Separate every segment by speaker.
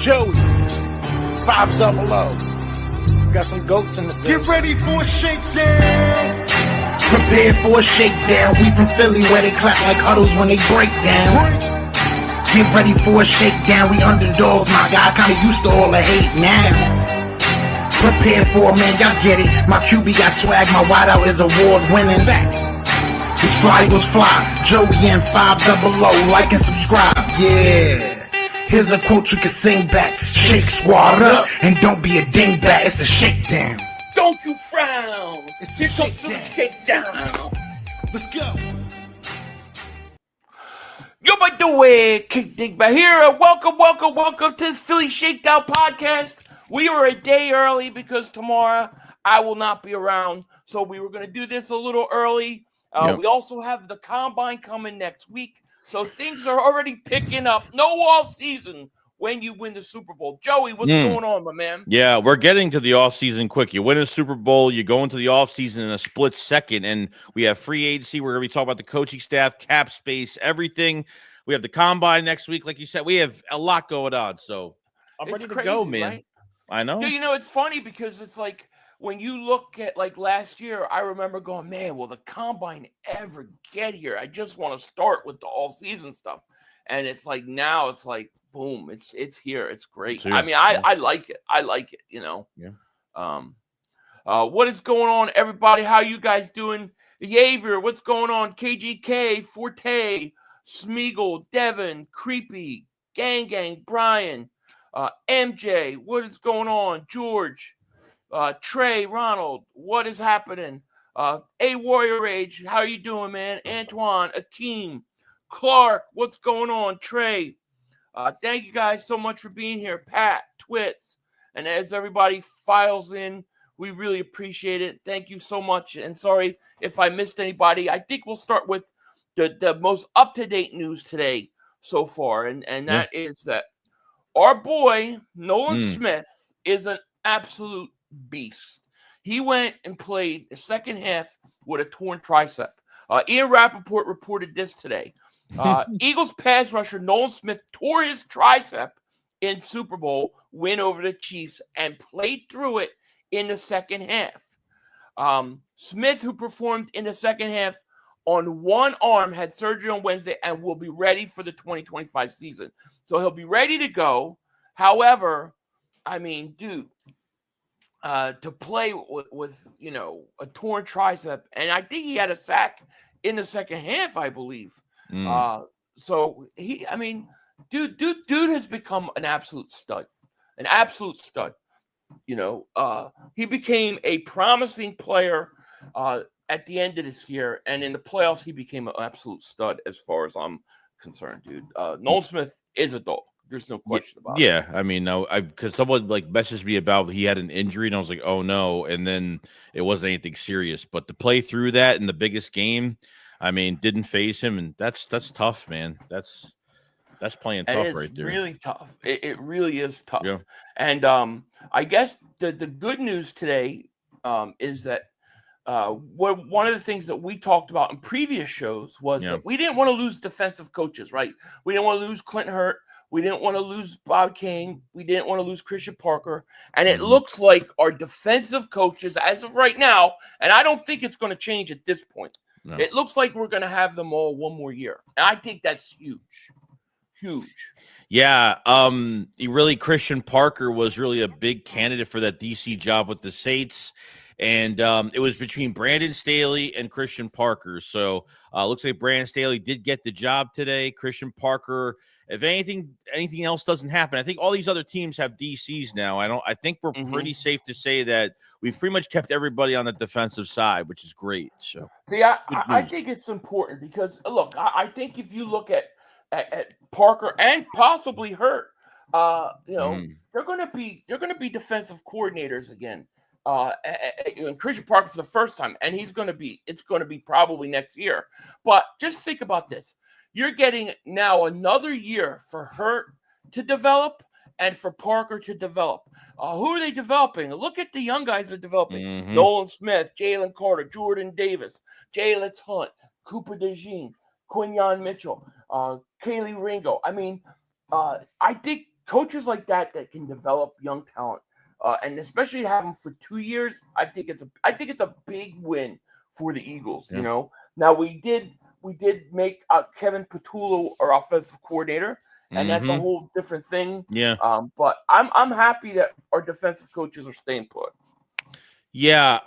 Speaker 1: Joey, 500. Got some goats in the building.
Speaker 2: Get ready for a shakedown.
Speaker 3: Prepare for a shakedown. We from Philly where they clap like huddles when they break down. Get ready for a shakedown. We underdogs, my guy. Kinda used to all the hate now. Prepare for it, man. Y'all get it. My QB got swag. My wideout is award winning. His fly was fly. Joey and 500. Like and subscribe. Yeah. Here's a quote you can sing back. Shake squad up and don't be a dingbat. It's a shakedown.
Speaker 4: Don't you frown.
Speaker 3: Here
Speaker 4: comes the shakedown.
Speaker 1: Let's go.
Speaker 4: Yo, by the way, Kick Dig back here. Welcome to the Philly Shakedown podcast. We are a day early because tomorrow I will not be around. So we were going to do this a little early. We also have the Combine coming next week. So things are already picking up. No off-season when you win the Super Bowl. Joey, what's going on, my man?
Speaker 5: Yeah, we're getting to the off-season quick. You win a Super Bowl, you go into the off-season in a split second, and we have free agency. We're going to be talking about the coaching staff, cap space, everything. We have the Combine next week, like you said. We have a lot going on, so I'm ready to go, man.
Speaker 4: Right?
Speaker 5: I know.
Speaker 4: You know, it's funny because it's like when you look at like last year, I remember going, man, will the Combine ever get here? I just want to start with the all-season stuff. And it's like now it's like, boom, it's here. It's great. I mean, I like it. I like it, you know.
Speaker 5: Yeah.
Speaker 4: What is going on, everybody? How you guys doing? Xavier, what's going on? KGK, Forte, Smeagol, Devin, Creepy, Gang, Brian, MJ, what is going on? George, Trey, Ronald, what is happening? A Warrior Age, how are you doing, man? Antoine, Akeem, Clark, what's going on? Trey, thank you guys so much for being here. Pat, Twits, and as everybody files in, we really appreciate it. Thank you so much, and sorry if I missed anybody. I think we'll start with the most up-to-date news today so far, and that is that our boy, Nolan Smith, is an absolute beast. He went and played the second half with a torn tricep. Ian Rappaport reported this today. Eagles pass rusher Nolan Smith tore his tricep in Super Bowl win over the Chiefs and played through it in the second half. Smith, who performed in the second half on one arm, had surgery on Wednesday and will be ready for the 2025 season. So he'll be ready to go. However, I mean, dude, to play with you know, a torn tricep, and I think he had a sack in the second half, I believe. So I mean, dude has become an absolute stud. You know, he became a promising player at the end of this year, and in the playoffs, he became an absolute stud as far as I'm concerned, dude. Nolan Smith is a dog. There's no question about it.
Speaker 5: Yeah, I mean, no, because someone like messaged me about he had an injury, and I was like, oh no, and then it wasn't anything serious. But to play through that in the biggest game, I mean, didn't phase him, and that's tough, man. That's playing tough right there.
Speaker 4: Really tough. It really is tough.
Speaker 5: Yeah.
Speaker 4: And I guess the good news today is that one of the things that we talked about in previous shows was that we didn't want to lose defensive coaches, right? We didn't want to lose Clinton Hurt. We didn't want to lose Bob Kane. We didn't want to lose Christian Parker. And it looks like our defensive coaches, as of right now, and I don't think it's going to change at this point. No. It looks like we're going to have them all one more year. And I think that's huge. Huge.
Speaker 5: Yeah. Christian Parker was really a big candidate for that DC job with the Saints. And it was between Brandon Staley and Christian Parker. So looks like Brandon Staley did get the job today. Christian Parker, if anything else doesn't happen, I think all these other teams have DCs now. I think we're pretty safe to say that we've pretty much kept everybody on the defensive side, which is great. So
Speaker 4: yeah, I think it's important because look, I think if you look at Parker and possibly Hurt, you know, they're going to be defensive coordinators again. And Christian Parker for the first time, and it's going to be probably next year. But just think about this. You're getting now another year for Hurt to develop and for Parker to develop. Who are they developing? Look at the young guys they're developing. Nolan Smith, Jalen Carter, Jordan Davis, Jalen Hunt, Cooper DeJean, Quinyon Mitchell, Kaylee Ringo. I mean, I think coaches like that can develop young talent, and especially have them for 2 years, I think it's a big win for the Eagles.
Speaker 5: Yeah.
Speaker 4: You know, now we did make Kevin Patullo our offensive coordinator, and that's a whole different thing.
Speaker 5: Yeah.
Speaker 4: But I'm happy that our defensive coaches are staying put.
Speaker 5: Yeah,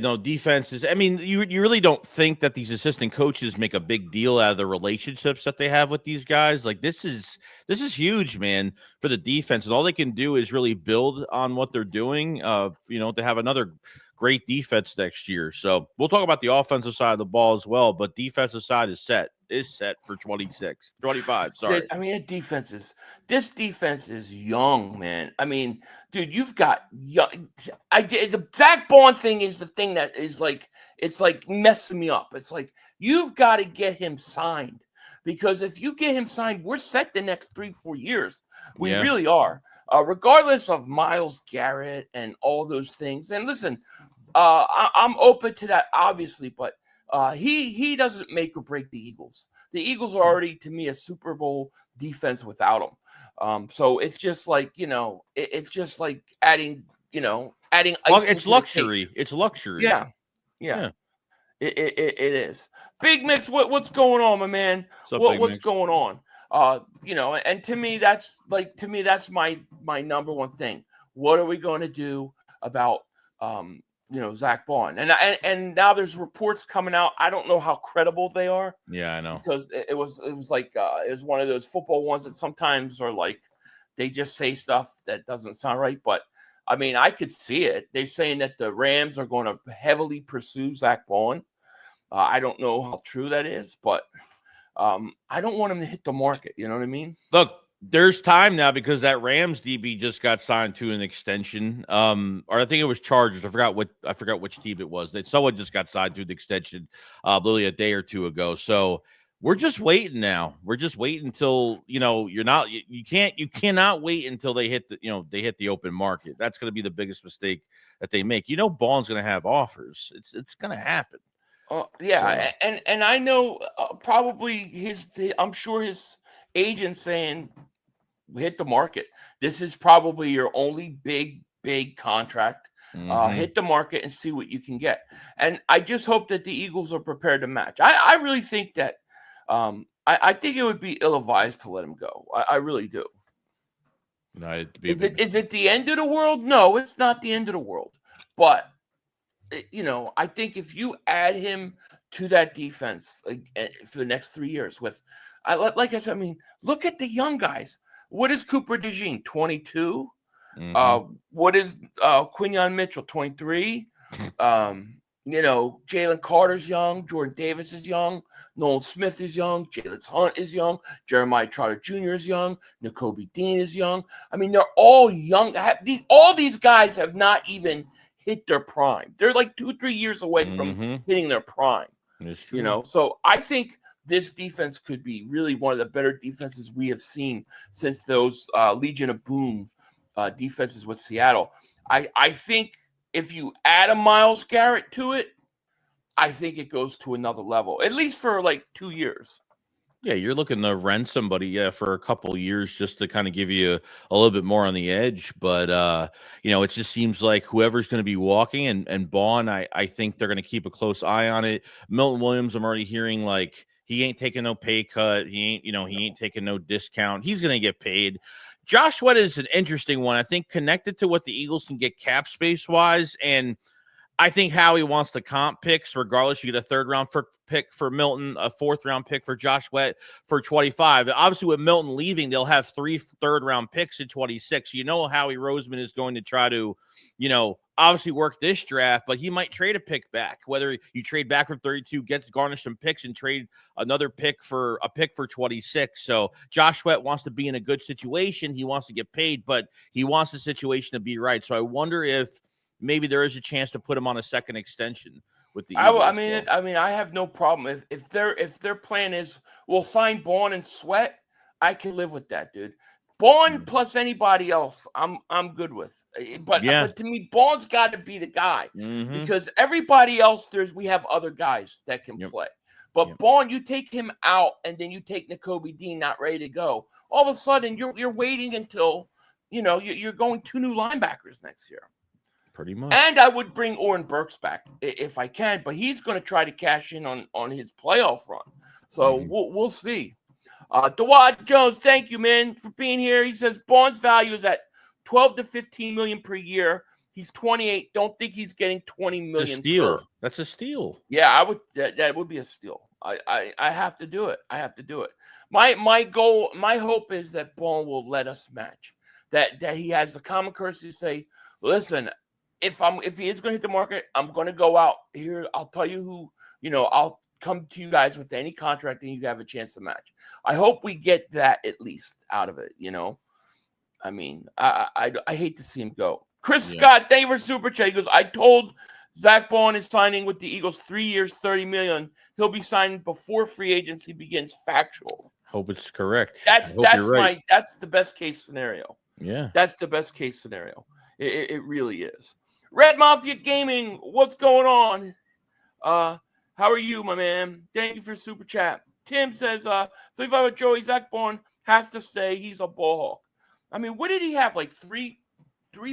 Speaker 5: no, defenses. I mean, you really don't think that these assistant coaches make a big deal out of the relationships that they have with these guys. Like this is huge, man, for the defense. And all they can do is really build on what they're doing. To have another great defense next year. So we'll talk about the offensive side of the ball as well, but defensive side is set for 25. Sorry.
Speaker 4: I mean, this defense is young, man. I mean, dude, you've got young. The Zach Bond thing is the thing that is like, it's like messing me up. It's like, you've got to get him signed, because if you get him signed, we're set the next 3-4 years. We really are, regardless of Myles Garrett and all those things. And listen, I'm open to that, obviously, but he doesn't make or break the Eagles. The Eagles are already, to me, a Super Bowl defense without him. So it's just like, it's just like adding
Speaker 5: It's luxury. It's luxury.
Speaker 4: Yeah. It is. Big Mix, what's going on, my man? What's going on? And to me, that's my number one thing. What are we going to do about Zach Bond? And now there's reports coming out. I don't know how credible they are.
Speaker 5: Yeah, I know.
Speaker 4: Because it was one of those football ones that sometimes are like, they just say stuff that doesn't sound right. But I mean, I could see it. They're saying that the Rams are going to heavily pursue Zach Bond. I don't know how true that is, but I don't want him to hit the market. You know what I mean?
Speaker 5: Look, there's time now because that Rams DB just got signed to an extension. Or I think it was Chargers. I forgot which team it was. Someone just got signed to an extension literally a day or two ago. So we're just waiting now. We're just waiting until you cannot wait until they hit the open market. That's going to be the biggest mistake that they make. Bond's going to have offers. It's going to happen.
Speaker 4: Yeah, so. And I know probably I'm sure his agent's saying, hit the market. This is probably your only big contract. Hit the market and see what you can get. And I just hope that the Eagles are prepared to match. I really think that I think it would be ill-advised to let him go. I really do.
Speaker 5: No,
Speaker 4: is it the end of the world? No, it's not the end of the world. But I think if you add him to that defense for the next 3 years like I said, I mean, look at the young guys. What is Cooper DeJean, 22? What is Quinyon Mitchell, 23? Jalen Carter's young. Jordan Davis is young. Nolan Smith is young. Jalen Hunt is young. Jeremiah Trotter Jr. is young. Nakobe Dean is young. I mean, they're all young. All these guys have not even hit their prime. They're like 2-3 years away from hitting their prime. So I think this defense could be really one of the better defenses we have seen since those Legion of Boom defenses with Seattle. I think if you add a Myles Garrett to it, I think it goes to another level, at least for like 2 years.
Speaker 5: Yeah, you're looking to rent somebody, for a couple of years just to kind of give you a little bit more on the edge. But, it just seems like whoever's going to be walking and Bond, I think they're going to keep a close eye on it. Milton Williams, I'm already hearing like he ain't taking no pay cut. He ain't taking no discount. He's going to get paid. Josh Sweat is an interesting one. I think connected to what the Eagles can get cap space wise. And I think Howie wants the comp picks. Regardless, you get a third-round pick for Milton, a fourth-round pick for Josh Sweat for 25. Obviously, with Milton leaving, they'll have 3 third-round picks in 26. Howie Roseman is going to try to, obviously work this draft, but he might trade a pick back. Whether you trade back from 32, garnish some picks, and trade another pick for 26. So Josh Sweat wants to be in a good situation. He wants to get paid, but he wants the situation to be right. So I wonder if maybe there is a chance to put him on a second extension with the Eagles.
Speaker 4: I have no problem if their plan is we'll sign Bond and Sweat. I can live with that, dude. Bond plus anybody else, I'm good with. But to me, Bond's got to be the guy because everybody else we have other guys that can play. But Bond, you take him out, and then you take Nakobe Dean not ready to go. All of a sudden, you're waiting until you're going 2 new linebackers next year.
Speaker 5: Pretty much.
Speaker 4: And I would bring Oren Burks back if I can, but he's going to try to cash in on his playoff run. So we'll see. Dewad Jones, thank you, man, for being here. He says Bond's value is at 12 to 15 million per year. He's 28. Don't think he's getting 20 million.
Speaker 5: It's a steal. That's a steal.
Speaker 4: Yeah, I would. That would be a steal. I have to do it. I have to do it. My goal, my hope is that Bond will let us match. That he has the common courtesy to say, listen, if he is going to hit the market, I'm going to go out here. I'll tell you who. I'll come to you guys with any contract, and you have a chance to match. I hope we get that at least out of it. I mean, I hate to see him go. Chris Scott, thank you for super chat. He goes, I told Zach Bond is signing with the Eagles 3 years, $30 million. He'll be signing before free agency begins. Factual.
Speaker 5: Hope it's correct.
Speaker 4: That's
Speaker 5: right.
Speaker 4: that's the best case scenario.
Speaker 5: Yeah.
Speaker 4: That's the best case scenario. It really is. Red Mafia Gaming, what's going on? How are you, my man? Thank you for super chat. Tim says, 35 with Joey, Zach Bond has to say he's a ball hawk. I mean, what did he have? Like three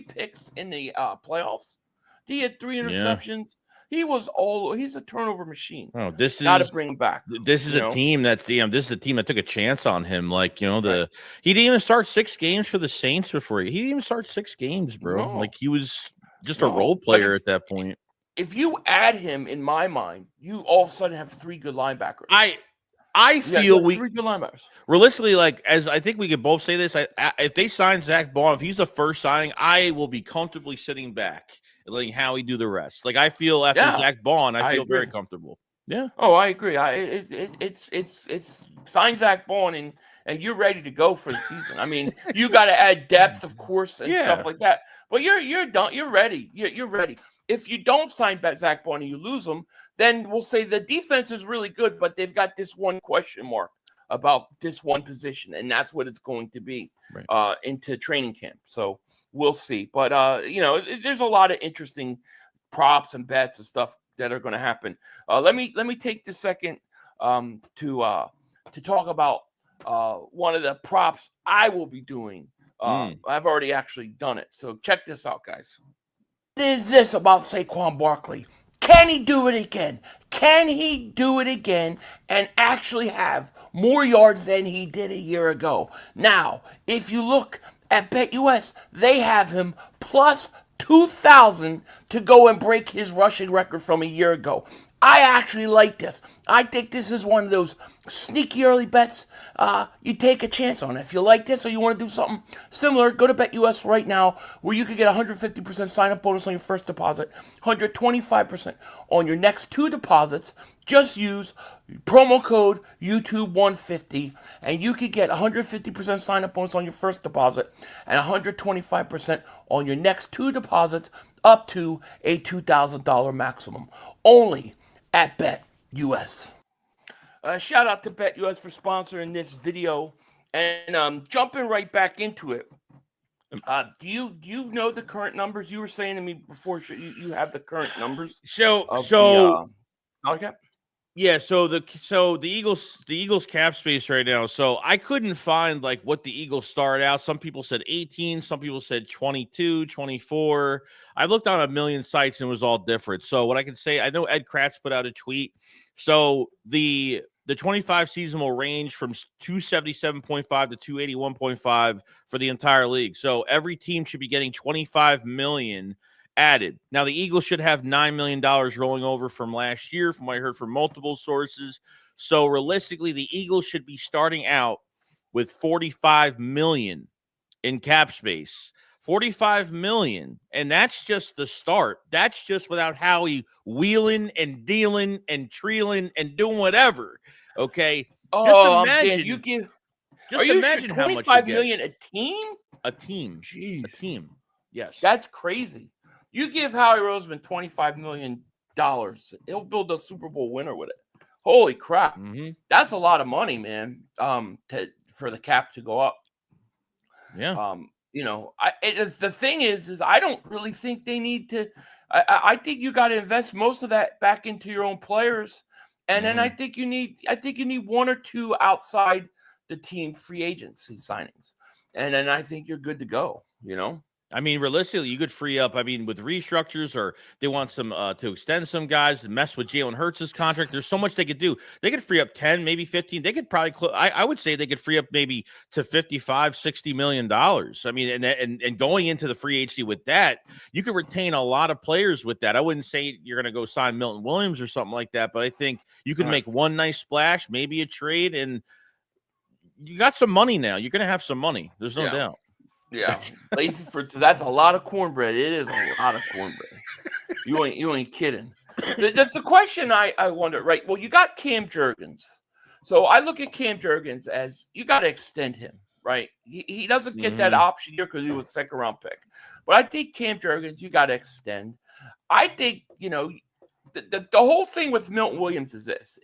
Speaker 4: picks in the playoffs? He had 3 interceptions. Yeah. He's a turnover machine.
Speaker 5: Oh, this is
Speaker 4: got to bring him back.
Speaker 5: This is a team that's this is a team that took a chance on him. Like, he didn't even start 6 games for the Saints before he didn't even start 6 games, bro. No. Like, he was just a role player at that point.
Speaker 4: If you add him, in my mind, you all of a sudden have 3 good linebackers.
Speaker 5: I feel
Speaker 4: 3 good linebackers.
Speaker 5: Realistically, like, as I think we could both say this, if they sign Zach Bond, if he's the first signing, I will be comfortably sitting back and letting Howie do the rest. Like, I feel after Zach Bond, I feel very comfortable. Yeah.
Speaker 4: Oh, I agree. It's sign Zach Bond and you're ready to go for the season. I mean, you got to add depth, of course, and stuff like that. But you're done. You're ready. You're ready. If you don't sign back Zach Bond and you lose him, then we'll say the defense is really good, but they've got this one question mark about this one position, and that's what it's going to be into training camp. So we'll see. But there's a lot of interesting props and bets and stuff that are going to happen. Let me take the second to talk about one of the props I will be doing. I've already actually done it. So check this out, guys. What is this about Saquon Barkley? Can he do it again? Can he do it again and actually have more yards than he did a year ago? Now, if you look at BetUS, they have him plus 2,000 to go and break his rushing record from a year ago. I actually like this. I think this is one of those sneaky early bets you take a chance on. If you like this or you want to do something similar, go to BetUS right now where you could get 150% sign-up bonus on your first deposit, 125% on your next 2 deposits. Just use promo code YouTube150 and you could get 150% sign-up bonus on your first deposit and 125% on your next 2 deposits up to a $2,000 maximum. Only at BetUS. Shout out to BetUS for sponsoring this video, and jumping right back into it. Do you know the current numbers? You were saying to me before you have the current numbers. Okay.
Speaker 5: Yeah, so the Eagles cap space right now. So I couldn't find like what the Eagles started out. Some people said 18, some people said 22, 24. I looked on a million sites and it was all different. So what I can say, I know Ed Kratz put out a tweet. So the 25 season will range from 277.5 to 281.5 for the entire league. So every team should be getting 25 million added. Now, the Eagles should have $9 million rolling over from last year, from what I heard from multiple sources. So realistically, the Eagles should be starting out with 45 million in cap space. 45 million. And that's just the start. That's just without Howie wheeling and dealing and treeling and doing whatever. Okay.
Speaker 4: Oh, just imagine you give.
Speaker 5: Just imagine how much
Speaker 4: 25 million a team?
Speaker 5: A team.
Speaker 4: Jeez.
Speaker 5: A team. Yes.
Speaker 4: That's crazy. You give Howie Roseman $25 million, he'll build a Super Bowl winner with it. Holy crap.
Speaker 5: Mm-hmm.
Speaker 4: That's a lot of money, man, for the cap to go up.
Speaker 5: Yeah.
Speaker 4: The thing is I don't really think they need to. I think you got to invest most of that back into your own players And then I think you need one or two outside the team free agency signings. And then I think you're good to go,
Speaker 5: I mean, realistically, you could free up. I mean, with restructures, or they want some to extend some guys and mess with Jalen Hurts' contract. There's so much they could do. They could free up 10, maybe 15. They could probably I would say they could free up maybe to $55-60 million. I mean, and going into the free agency with that, you could retain a lot of players with that. I wouldn't say you're going to go sign Milton Williams or something like that, but I think you can make one nice splash, maybe a trade, and you got some money now. You're going to have some money. There's no doubt.
Speaker 4: Yeah, lazy for so that's a lot of cornbread. It is a lot of cornbread. You ain't kidding. That's the question I wonder. Right. Well, you got Cam Jurgens, so I look at Cam Jurgens as you got to extend him. Right. He doesn't get that option here because he was a 2nd round pick. But I think Cam Jurgens you got to extend. I think the whole thing with Milton Williams is this: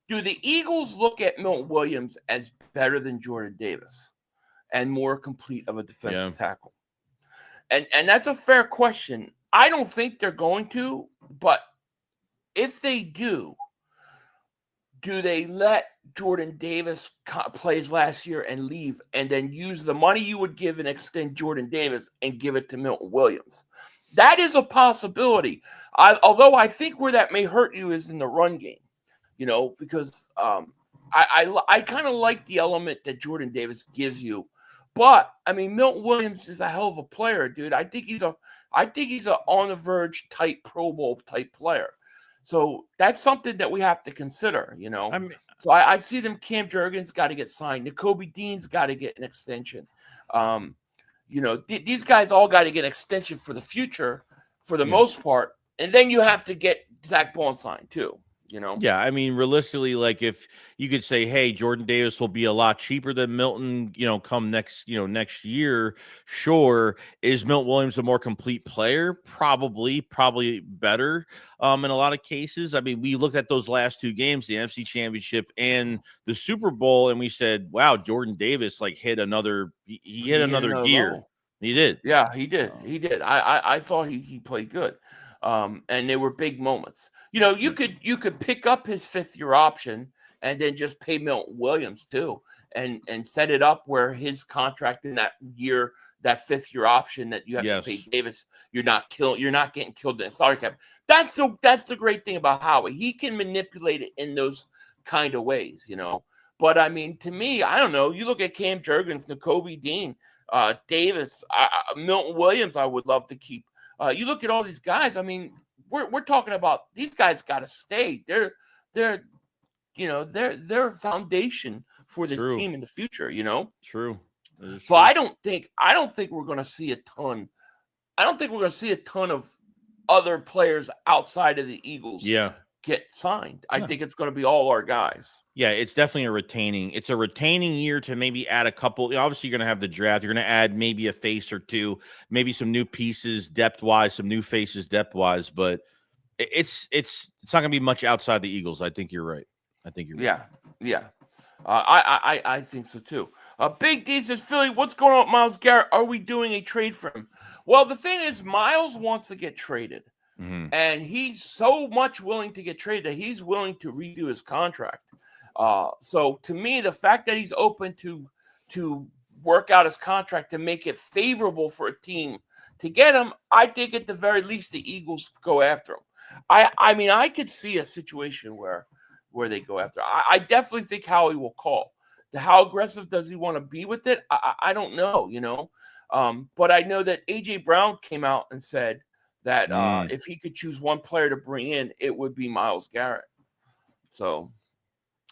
Speaker 4: do the Eagles look at Milton Williams as better than Jordan Davis and more complete of a defensive tackle? And that's a fair question. I don't think they're going to, but if they do they let Jordan Davis play his last year and leave and then use the money you would give and extend Jordan Davis and give it to Milton Williams? That is a possibility. Although I think where that may hurt you is in the run game, because I kind of like the element that Jordan Davis gives you. But I mean, Milton Williams is a hell of a player, dude. I think he's a on the verge type Pro Bowl type player. So that's something that we have to consider, So I see them. Cam Jurgens got to get signed. Nakobe Dean's got to get an extension. These guys all got to get an extension for the future, for the most part. And then you have to get Zach Bond signed too.
Speaker 5: Yeah, I mean, realistically, like if you could say, hey, Jordan Davis will be a lot cheaper than Milton, come next year. Sure. Is Milton Williams a more complete player? Probably better in a lot of cases. I mean, we looked at those last 2 games, the NFC Championship and the Super Bowl, and we said, wow, Jordan Davis hit another another gear. Level. He did.
Speaker 4: Yeah, he did. He did. I thought he played good. And they were big moments. You could pick up his 5th-year option and then just pay Milton Williams too, and set it up where his contract in that year, that 5th-year option that you have to pay Davis, you're not getting killed in the salary cap. That's the great thing about Howie. He can manipulate it in those kind of ways, But I mean, to me, I don't know. You look at Cam Jurgens, Nakobe Dean, Davis, Milton Williams. I would love to keep. You look at all these guys. I mean, we're talking about these guys got to stay. They're a foundation for this team in the future.
Speaker 5: True.
Speaker 4: So I don't think we're going to see a ton. I don't think we're going to see a ton of other players outside of the Eagles. Get signed. I think it's going to be all our guys.
Speaker 5: Yeah, it's definitely a retaining year to maybe add a couple. Obviously, you're going to have the draft. You're going to add maybe a face or two, maybe some new pieces depth-wise, some new faces depth-wise, but it's not going to be much outside the Eagles. I think you're right.
Speaker 4: Yeah. I think so too. Big D says, Philly, what's going on with Myles Garrett? Are we doing a trade for him? Well, the thing is, Myles wants to get traded. And he's so much willing to get traded that he's willing to redo his contract. So to me, the fact that he's open to work out his contract to make it favorable for a team to get him, I think at the very least the Eagles go after him. I mean, I could see a situation where they go after. I definitely think Howie will call. How aggressive does he want to be with it? I don't know, But I know that A.J. Brown came out and said that if he could choose one player to bring in, it would be Myles Garrett. So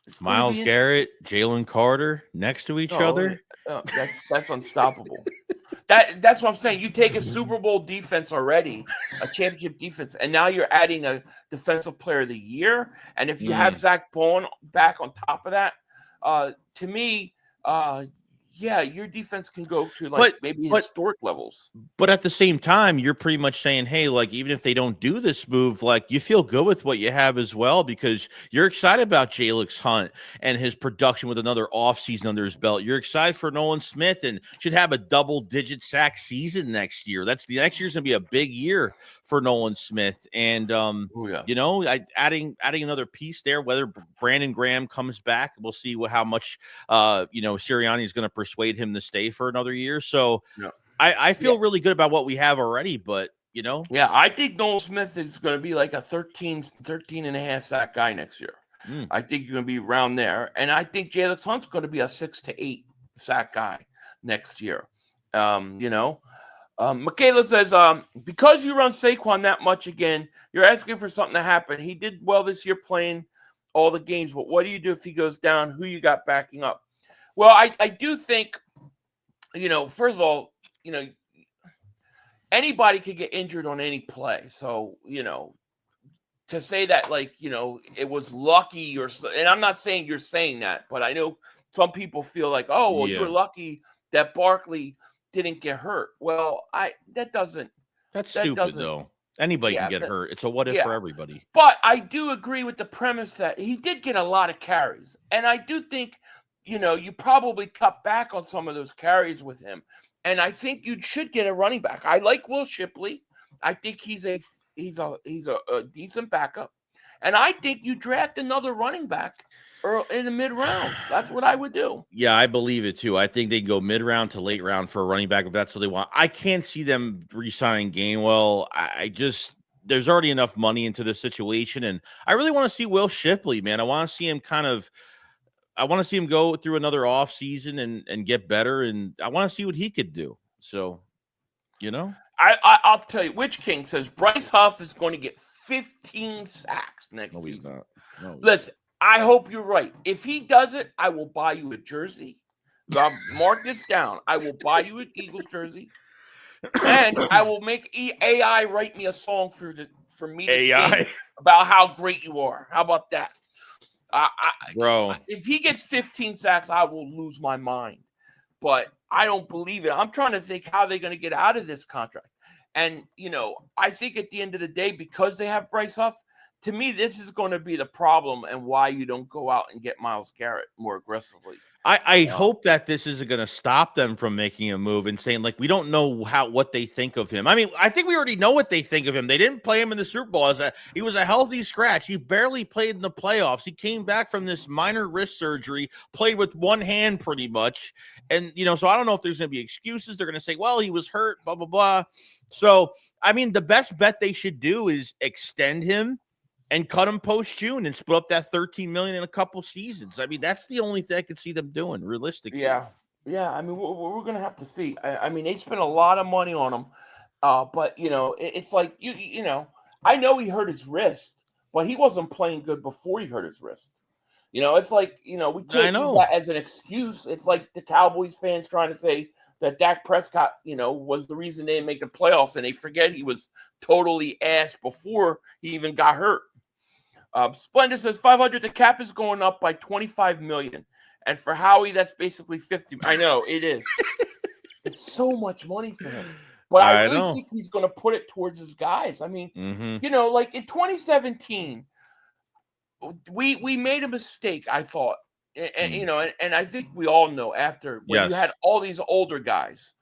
Speaker 5: it's Myles Garrett, Jalen Carter next to each other.
Speaker 4: That's unstoppable. That's what I'm saying. You take a Super Bowl defense already, a championship defense, and now you're adding a defensive player of the year. And if you have Zach Bond back on top of that, to me, yeah, your defense can go to like maybe historic levels.
Speaker 5: But at the same time, you're pretty much saying, hey, like, even if they don't do this move, like, you feel good with what you have as well, because you're excited about Jalix Hunt and his production with another offseason under his belt. You're excited for Nolan Smith and should have a double-digit sack season next year. The next year's going to be a big year for Nolan Smith. And, you know, adding another piece there, whether Brandon Graham comes back, we'll see how much, you know, Sirianni is going to persuade him to stay for another year. So I feel really good about what we have already, but, you know.
Speaker 4: Yeah, I think Nolan Smith is going to be like a 13 and a half sack guy next year. I think you're going to be around there. And I think Jalix Hunt's going to be a 6 to 8 sack guy next year. You know, Michaela says, because you run Saquon that much again, you're asking for something to happen. He did well this year playing all the games, but what do you do if he goes down? Who you got backing up? Well, I do think, you know, first of all, you know, anybody could get injured on any play. So, you know, to say that, like, you know, it was lucky and I'm not saying you're saying that, but I know some people feel like, oh, well, you're lucky that Barkley didn't get hurt. Well, that's
Speaker 5: stupid though. Anybody can get hurt. It's a what if for everybody.
Speaker 4: But I do agree with the premise that he did get a lot of carries. And I do think, you know, you probably cut back on some of those carries with him. And I think you should get a running back. I like Will Shipley. I think he's a decent backup. And I think you draft another running back in the mid rounds. That's what I would do.
Speaker 5: Yeah, I believe it too. I think they go mid round to late round for a running back if that's what they want. I can't see them re-signing Gainwell. There's already enough money into this situation, and I really want to see Will Shipley, man. I want to see him go through another off season and get better, and I want to see what he could do. So, you know,
Speaker 4: I'll tell you. Witch King says Bryce Huff is going to get 15 sacks next season.
Speaker 5: He's not. No,
Speaker 4: listen, I hope you're right. If he does it, I will buy you a jersey. Mark this down. I will buy you an Eagles jersey, and I will make AI write me a song for me to sing about how great you are. How about that?
Speaker 5: Bro,
Speaker 4: if he gets 15 sacks, I will lose my mind. But I don't believe it. I'm trying to think how they're going to get out of this contract. And, you know, I think at the end of the day, because they have Bryce Huff, to me, this is going to be the problem and why you don't go out and get Myles Garrett more aggressively.
Speaker 5: I hope that this isn't going to stop them from making a move and saying, like, we don't know what they think of him. I mean, I think we already know what they think of him. They didn't play him in the Super Bowl. He was a healthy scratch. He barely played in the playoffs. He came back from this minor wrist surgery, played with one hand pretty much. And, you know, so I don't know if there's going to be excuses. They're going to say, well, he was hurt, blah, blah, blah. So, I mean, the best bet they should do is extend him and cut him post-June and split up that $13 million in a couple seasons. I mean, that's the only thing I could see them doing, realistically.
Speaker 4: Yeah. I mean, we're going to have to see. I mean, they spent a lot of money on him, but, you know, it's like, you know, I know he hurt his wrist, but he wasn't playing good before he hurt his wrist. You know, it's like, you know, we can't use that as an excuse. It's like the Cowboys fans trying to say that Dak Prescott, you know, was the reason they didn't make the playoffs, and they forget he was totally ass before he even got hurt. Splendid says 500. The cap is going up by 25 million, and for Howie, that's basically 50. I know it is. It's so much money for him, but I really think he's going to put it towards his guys. I mean, you know, like in 2017, we made a mistake. I thought, and you know, and I think we all know after when you had all these older guys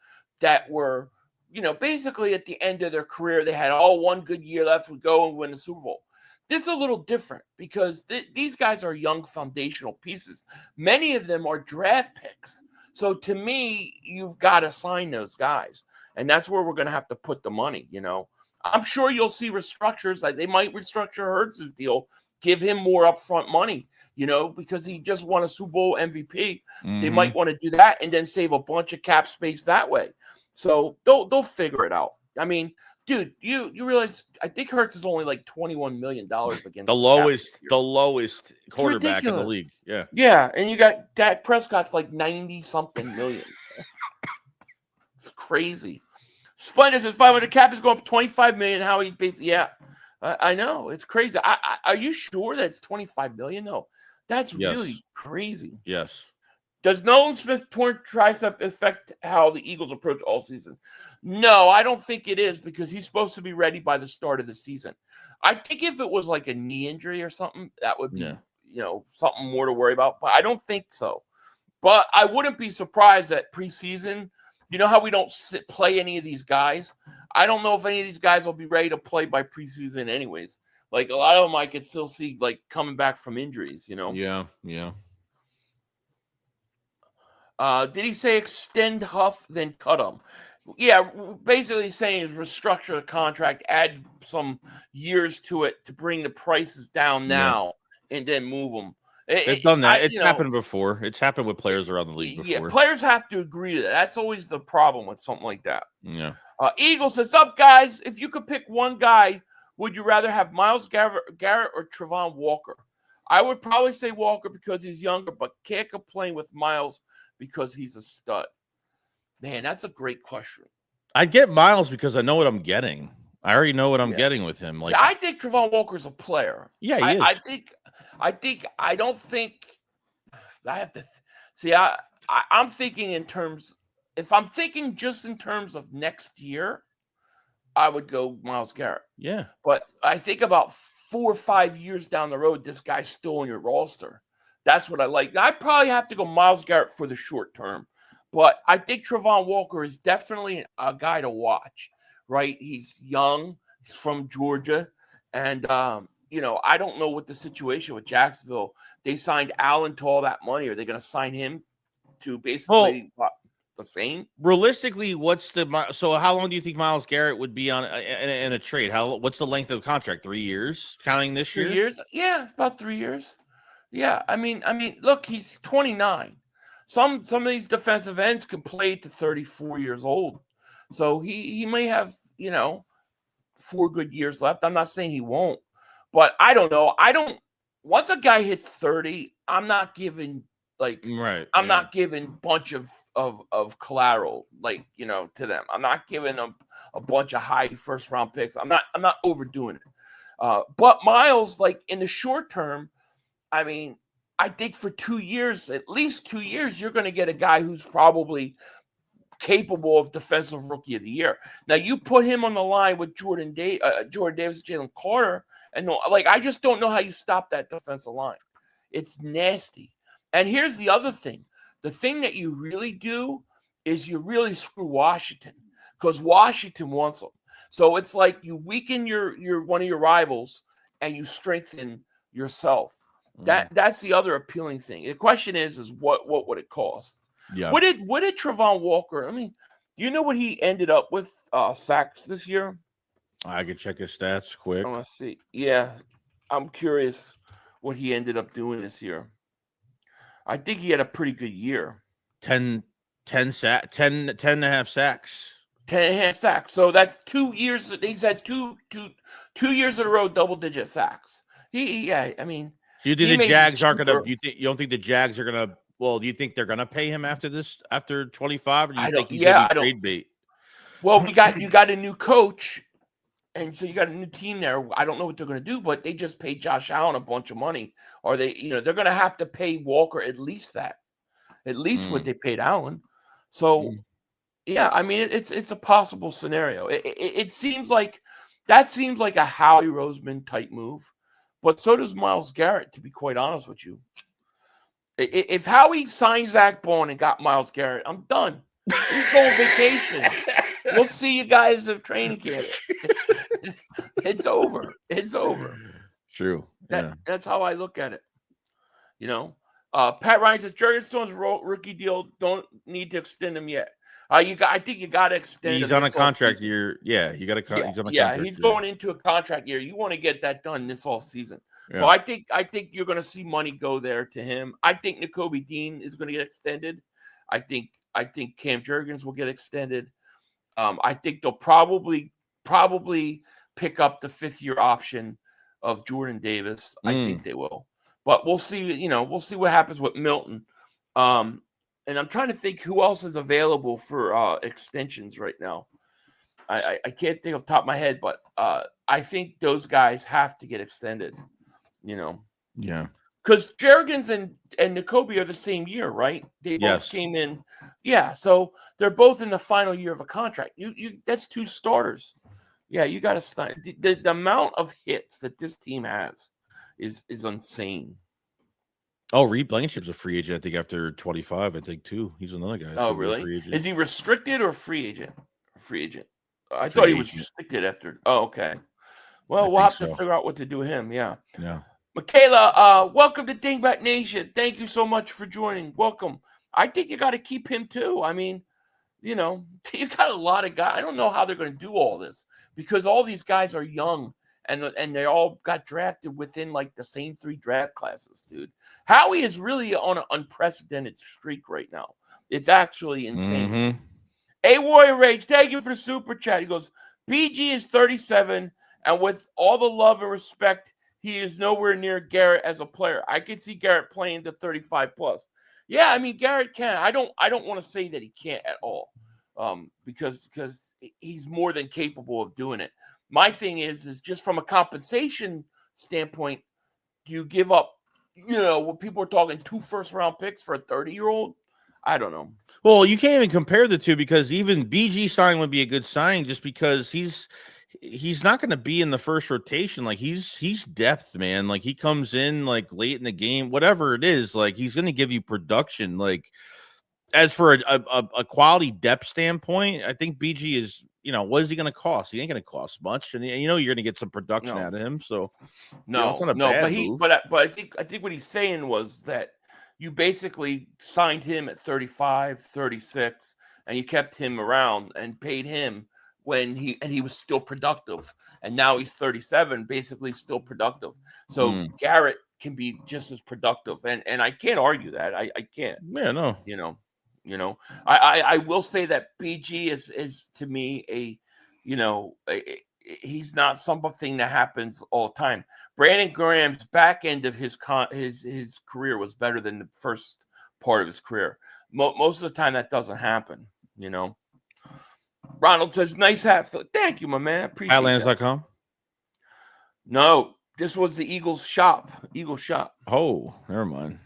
Speaker 4: that were, you know, basically at the end of their career, they had all one good year left, would go and win the Super Bowl. This is a little different because these guys are young foundational pieces. Many of them are draft picks. So to me, you've got to sign those guys. And that's where we're going to have to put the money, you know. I'm sure you'll see restructures. Like they might restructure Hurts's deal, give him more upfront money, you know, because he just won a Super Bowl MVP. They might want to do that and then save a bunch of cap space that way. So they'll figure it out. I mean, dude, you realize I think Hurts is only like $21 million against
Speaker 5: the lowest quarterback in the league. Yeah.
Speaker 4: Yeah. And you got Dak Prescott's like 90-something million. It's crazy. Splendid says 500 cap is going up 25 million. How he I know. It's crazy. Are you sure that it's 25 million? No. That's really crazy.
Speaker 5: Yes.
Speaker 4: Does Nolan Smith torn tricep affect how the Eagles approach all season? No, I don't think it is because he's supposed to be ready by the start of the season. I think if it was like a knee injury or something, that would be, something more to worry about. But I don't think so. But I wouldn't be surprised that preseason, you know how we don't play any of these guys? I don't know if any of these guys will be ready to play by preseason anyways. Like, a lot of them I could still see, like, coming back from injuries,
Speaker 5: Yeah.
Speaker 4: Did he say extend Huff, then cut him? Yeah, basically saying is restructure the contract, add some years to it to bring the prices down now, and then move them.
Speaker 5: They've done that. It's happened before. It's happened with players around the league before.
Speaker 4: Yeah, players have to agree to that. That's always the problem with something like that.
Speaker 5: Yeah.
Speaker 4: Eagle says, up, guys. If you could pick one guy, would you rather have Myles Garrett or Travon Walker? I would probably say Walker because he's younger, but can't complain with Myles because he's a stud. Man, that's a great question.
Speaker 5: I'd get Myles because I know what I'm getting. I already know what I'm getting with him. Like,
Speaker 4: see, I think Travon Walker's a player.
Speaker 5: Yeah, he is.
Speaker 4: I don't think I have to see. I'm thinking in terms. If I'm thinking just in terms of next year, I would go Myles Garrett.
Speaker 5: Yeah,
Speaker 4: but I think about 4 or 5 years down the road, this guy's still on your roster. That's what I like. I probably have to go Myles Garrett for the short term, but I think Travon Walker is definitely a guy to watch. Right? He's young. He's from Georgia, and I don't know what the situation with Jacksonville. They signed Allen to all that money. Are they going to sign him to basically the same?
Speaker 5: Realistically, so how long do you think Myles Garrett would be on in a trade? What's the length of the contract? 3 years, counting this year?
Speaker 4: 3 years? Yeah, about 3 years. Yeah, I mean, look, he's 29. Some of these defensive ends can play to 34 years old, so he may have 4 good years left. I'm not saying he won't, but I don't know. Once a guy hits 30, I'm not giving not giving bunch of collateral to them. I'm not giving them a bunch of high first round picks. I'm not overdoing it. But Myles, like in the short term, I think for 2 years, at least 2 years, you're going to get a guy who's probably capable of defensive rookie of the year. Now you put him on the line with Jordan Davis, Jalen Carter, and I just don't know how you stop that defensive line. It's nasty. And here's the other thing. The thing that you really do is you really screw Washington because Washington wants them. So it's like you weaken your one of your rivals and you strengthen yourself. That's the other appealing thing. The question is what would it cost?
Speaker 5: Yeah.
Speaker 4: What did Travon Walker? Do you know what he ended up with sacks this year?
Speaker 5: I could check his stats quick.
Speaker 4: I want to see. Yeah, I'm curious what he ended up doing this year. I think he had a pretty good year. 10 and a half sacks. 10 and a half sacks. So that's 2 years. He's had two years in a row double-digit sacks.
Speaker 5: So you think the Jags aren't going to? You don't think the Jags are going to? Well, do you think they're going to pay him after 25? Or do you think he's going to be trade bait?
Speaker 4: Well, you got a new coach, and so you got a new team there. I don't know what they're going to do, but they just paid Josh Allen a bunch of money. Or they're going to have to pay Walker at least what they paid Allen. So, it's a possible scenario. It seems like a Howie Roseman type move, but so does Myles Garrett. To be quite honest with you, if Howie signed Zach Bond and got Myles Garrett, I'm done. He's going on vacation. We'll see you guys at training camp. It's over. It's over.
Speaker 5: True.
Speaker 4: That's how I look at it. Pat Ryan says Jurgensen's rookie deal don't need to extend him yet. I think you got to extend.
Speaker 5: He's on a contract year. Yeah, you got to. He's on a contract.
Speaker 4: He's going into a contract year. You want to get that done this all season. Yeah. So I think you're going to see money go there to him. I think Nakobe Dean is going to get extended. I think Cam Jurgens will get extended. I think they'll probably pick up the 5th-year option of Jordan Davis. I think they will. But we'll see, we'll see what happens with Milton. And I'm trying to think who else is available for extensions right now. I can't think off the top of my head, but I think those guys have to get extended,
Speaker 5: Yeah.
Speaker 4: because Jergens and N'Kobe are the same year, right? They both came in. Yeah, so they're both in the final year of a contract. You that's 2 starters. Yeah, you got to start. The amount of hits that this team has is insane.
Speaker 5: Oh, Reed Blankenship's a free agent, I think, after 25, I think, too. He's another guy.
Speaker 4: Oh, really?
Speaker 5: Free agent.
Speaker 4: Is he restricted or free agent? Free agent. I thought he was restricted after. Oh, okay. Well, we'll have to figure out what to do with him. Yeah.
Speaker 5: Yeah.
Speaker 4: Michaela, welcome to Dingbat Nation. Thank you so much for joining. Welcome. I think you got to keep him, too. I mean, you got a lot of guys. I don't know how they're going to do all this because all these guys are young. And they all got drafted within like the same 3 draft classes, dude. Howie is really on an unprecedented streak right now. It's actually insane.
Speaker 5: Mm-hmm.
Speaker 4: A Warrior Rage, thank you for the super chat. He goes, BG is 37, and with all the love and respect, he is nowhere near Garrett as a player. I could see Garrett playing to 35 plus. Yeah, I mean Garrett can. I don't want to say that he can't at all, because he's more than capable of doing it. My thing is just from a compensation standpoint, do you give up, when people are talking 2 first-round picks for a 30-year-old? I don't know.
Speaker 5: Well, you can't even compare the two because even BG signing would be a good signing just because he's not going to be in the first rotation. Like he's depth, man. Like he comes in like late in the game, whatever it is, like he's going to give you production. Like as for a quality depth standpoint, I think BG is, what is he going to cost? He ain't going to cost much, and you're going to get some production out of him. So it's not a bad move.
Speaker 4: But I think what he's saying was that you basically signed him at 35, 36, and you kept him around and paid him when he was still productive, and now he's 37, basically still productive. So Garrett can be just as productive, and I can't argue that. I can't.
Speaker 5: Yeah, no.
Speaker 4: I will say that BG is to me he's not something that happens all the time. Brandon Graham's back end of his career was better than the first part of his career. Most of the time that doesn't happen, Ronald says, nice hat. Thank you, my man. Appreciate it.
Speaker 5: Atlantis.com?
Speaker 4: No, this was the Eagles shop. Eagles shop.
Speaker 5: Oh, never mind.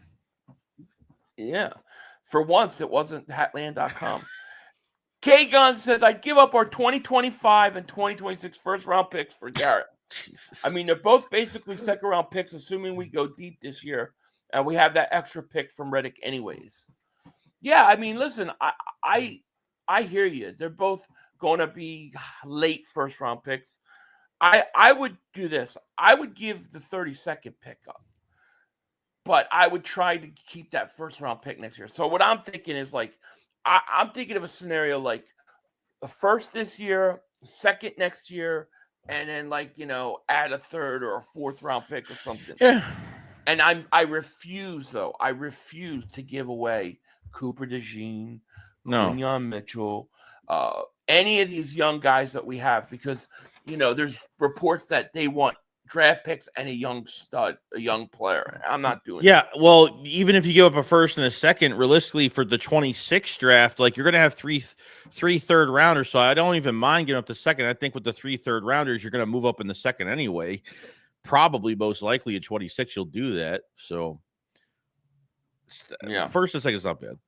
Speaker 4: Yeah. For once, it wasn't Hatland.com. K-Gun says, I'd give up our 2025 and 2026 first-round picks for Garrett.
Speaker 5: Jesus.
Speaker 4: I mean, they're both basically second-round picks, assuming we go deep this year, and we have that extra pick from Reddick anyways. Yeah, I mean, listen, I hear you. They're both going to be late first-round picks. I would do this. I would give the 32nd pick up. But I would try to keep that first-round pick next year. So what I'm thinking is, like, I'm thinking of a scenario like the first this year, second next year, and then, like, add a third or a fourth-round pick or something.
Speaker 5: Yeah.
Speaker 4: And I refuse to give away Cooper DeJean, Quinyon Mitchell, any of these young guys that we have because, there's reports that they want draft picks and a young stud, a young player. I'm not doing
Speaker 5: that. Well, even if you give up a first and a second, realistically for the 26th draft, like you're going to have three third rounders. So I don't even mind giving up the second. I think with the 3 third rounders, you're going to move up in the second anyway. Probably most likely at 26, you'll do that. So first and second is not bad.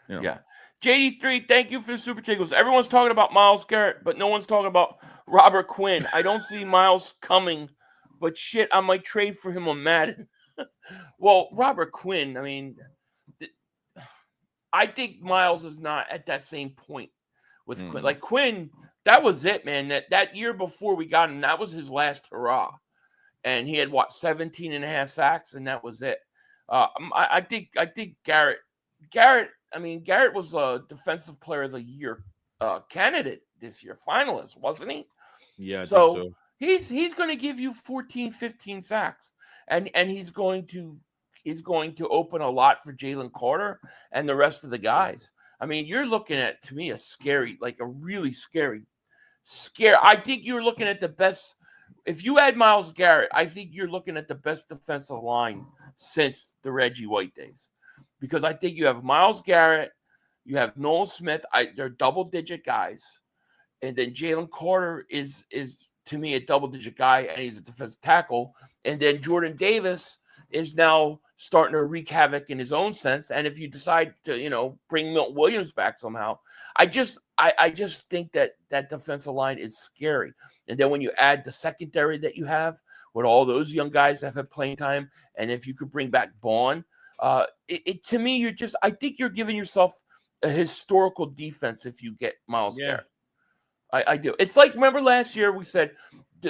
Speaker 4: Yeah. JD3, thank you for the super tingles. Everyone's talking about Myles Garrett, but no one's talking about Robert Quinn. I don't see Myles coming. But shit, I might trade for him on Madden. Well, Robert Quinn, I mean, I think Myles is not at that same point with Quinn. Like Quinn, that was it, man. That year before we got him, that was his last hurrah. And he had, 17 and a half sacks, and that was it. I think Garrett, I mean, Garrett was a Defensive Player of the Year candidate this year, finalist, wasn't he?
Speaker 5: Yeah, I think so.
Speaker 4: He's going to give you 14, 15 sacks, and he's going to open a lot for Jalen Carter and the rest of the guys. I mean, you're looking at, to me, a really scary. I think you're looking at the best. If you add Myles Garrett, I think you're looking at the best defensive line since the Reggie White days, because I think you have Myles Garrett, you have Nolan Smith. They're double-digit guys, and then Jalen Carter is to me a double-digit guy, and he's a defensive tackle. And then Jordan Davis is now starting to wreak havoc in his own sense. And if you decide to, bring Milton Williams back somehow, I just think that defensive line is scary. And then when you add the secondary that you have with all those young guys that have playing time, and if you could bring back Bond, to me, I think you're giving yourself a historical defense if you get Myles Garrett. I do. It's like, remember last year we said,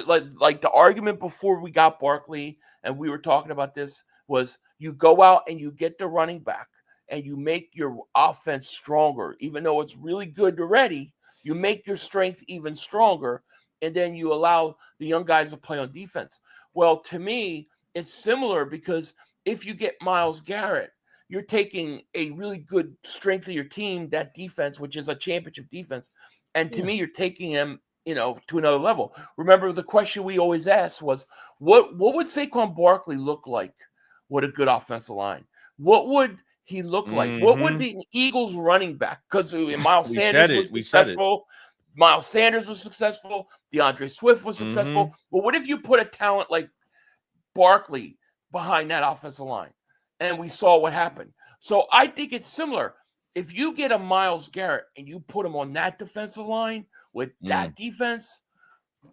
Speaker 4: like the argument before we got Barkley, and we were talking about this, was you go out and you get the running back and you make your offense stronger. Even though it's really good already, you make your strength even stronger, and then you allow the young guys to play on defense. Well, to me, it's similar, because if you get Myles Garrett, you're taking a really good strength of your team, that defense, which is a championship defense, and to me, you're taking them, to another level. Remember, the question we always asked was, what would Saquon Barkley look like with a good offensive line? What would he look like? What would the Eagles running back? Because Miles Sanders was successful. Miles Sanders was successful. DeAndre Swift was successful. But what if you put a talent like Barkley behind that offensive line? And we saw what happened. So I think it's similar. If you get a Myles Garrett and you put him on that defensive line with that defense,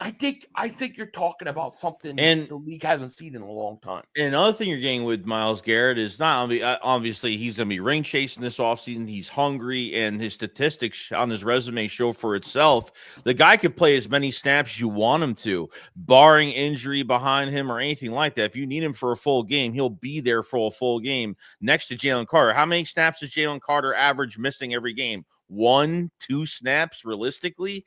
Speaker 4: I think you're talking about something the league hasn't seen in a long time.
Speaker 5: And another thing you're getting with Myles Garrett is not obviously he's going to be ring chasing this offseason. He's hungry, and his statistics on his resume show for itself. The guy could play as many snaps as you want him to, barring injury behind him or anything like that. If you need him for a full game, he'll be there for a full game next to Jalen Carter. How many snaps does Jalen Carter average missing every game? 1-2 snaps realistically.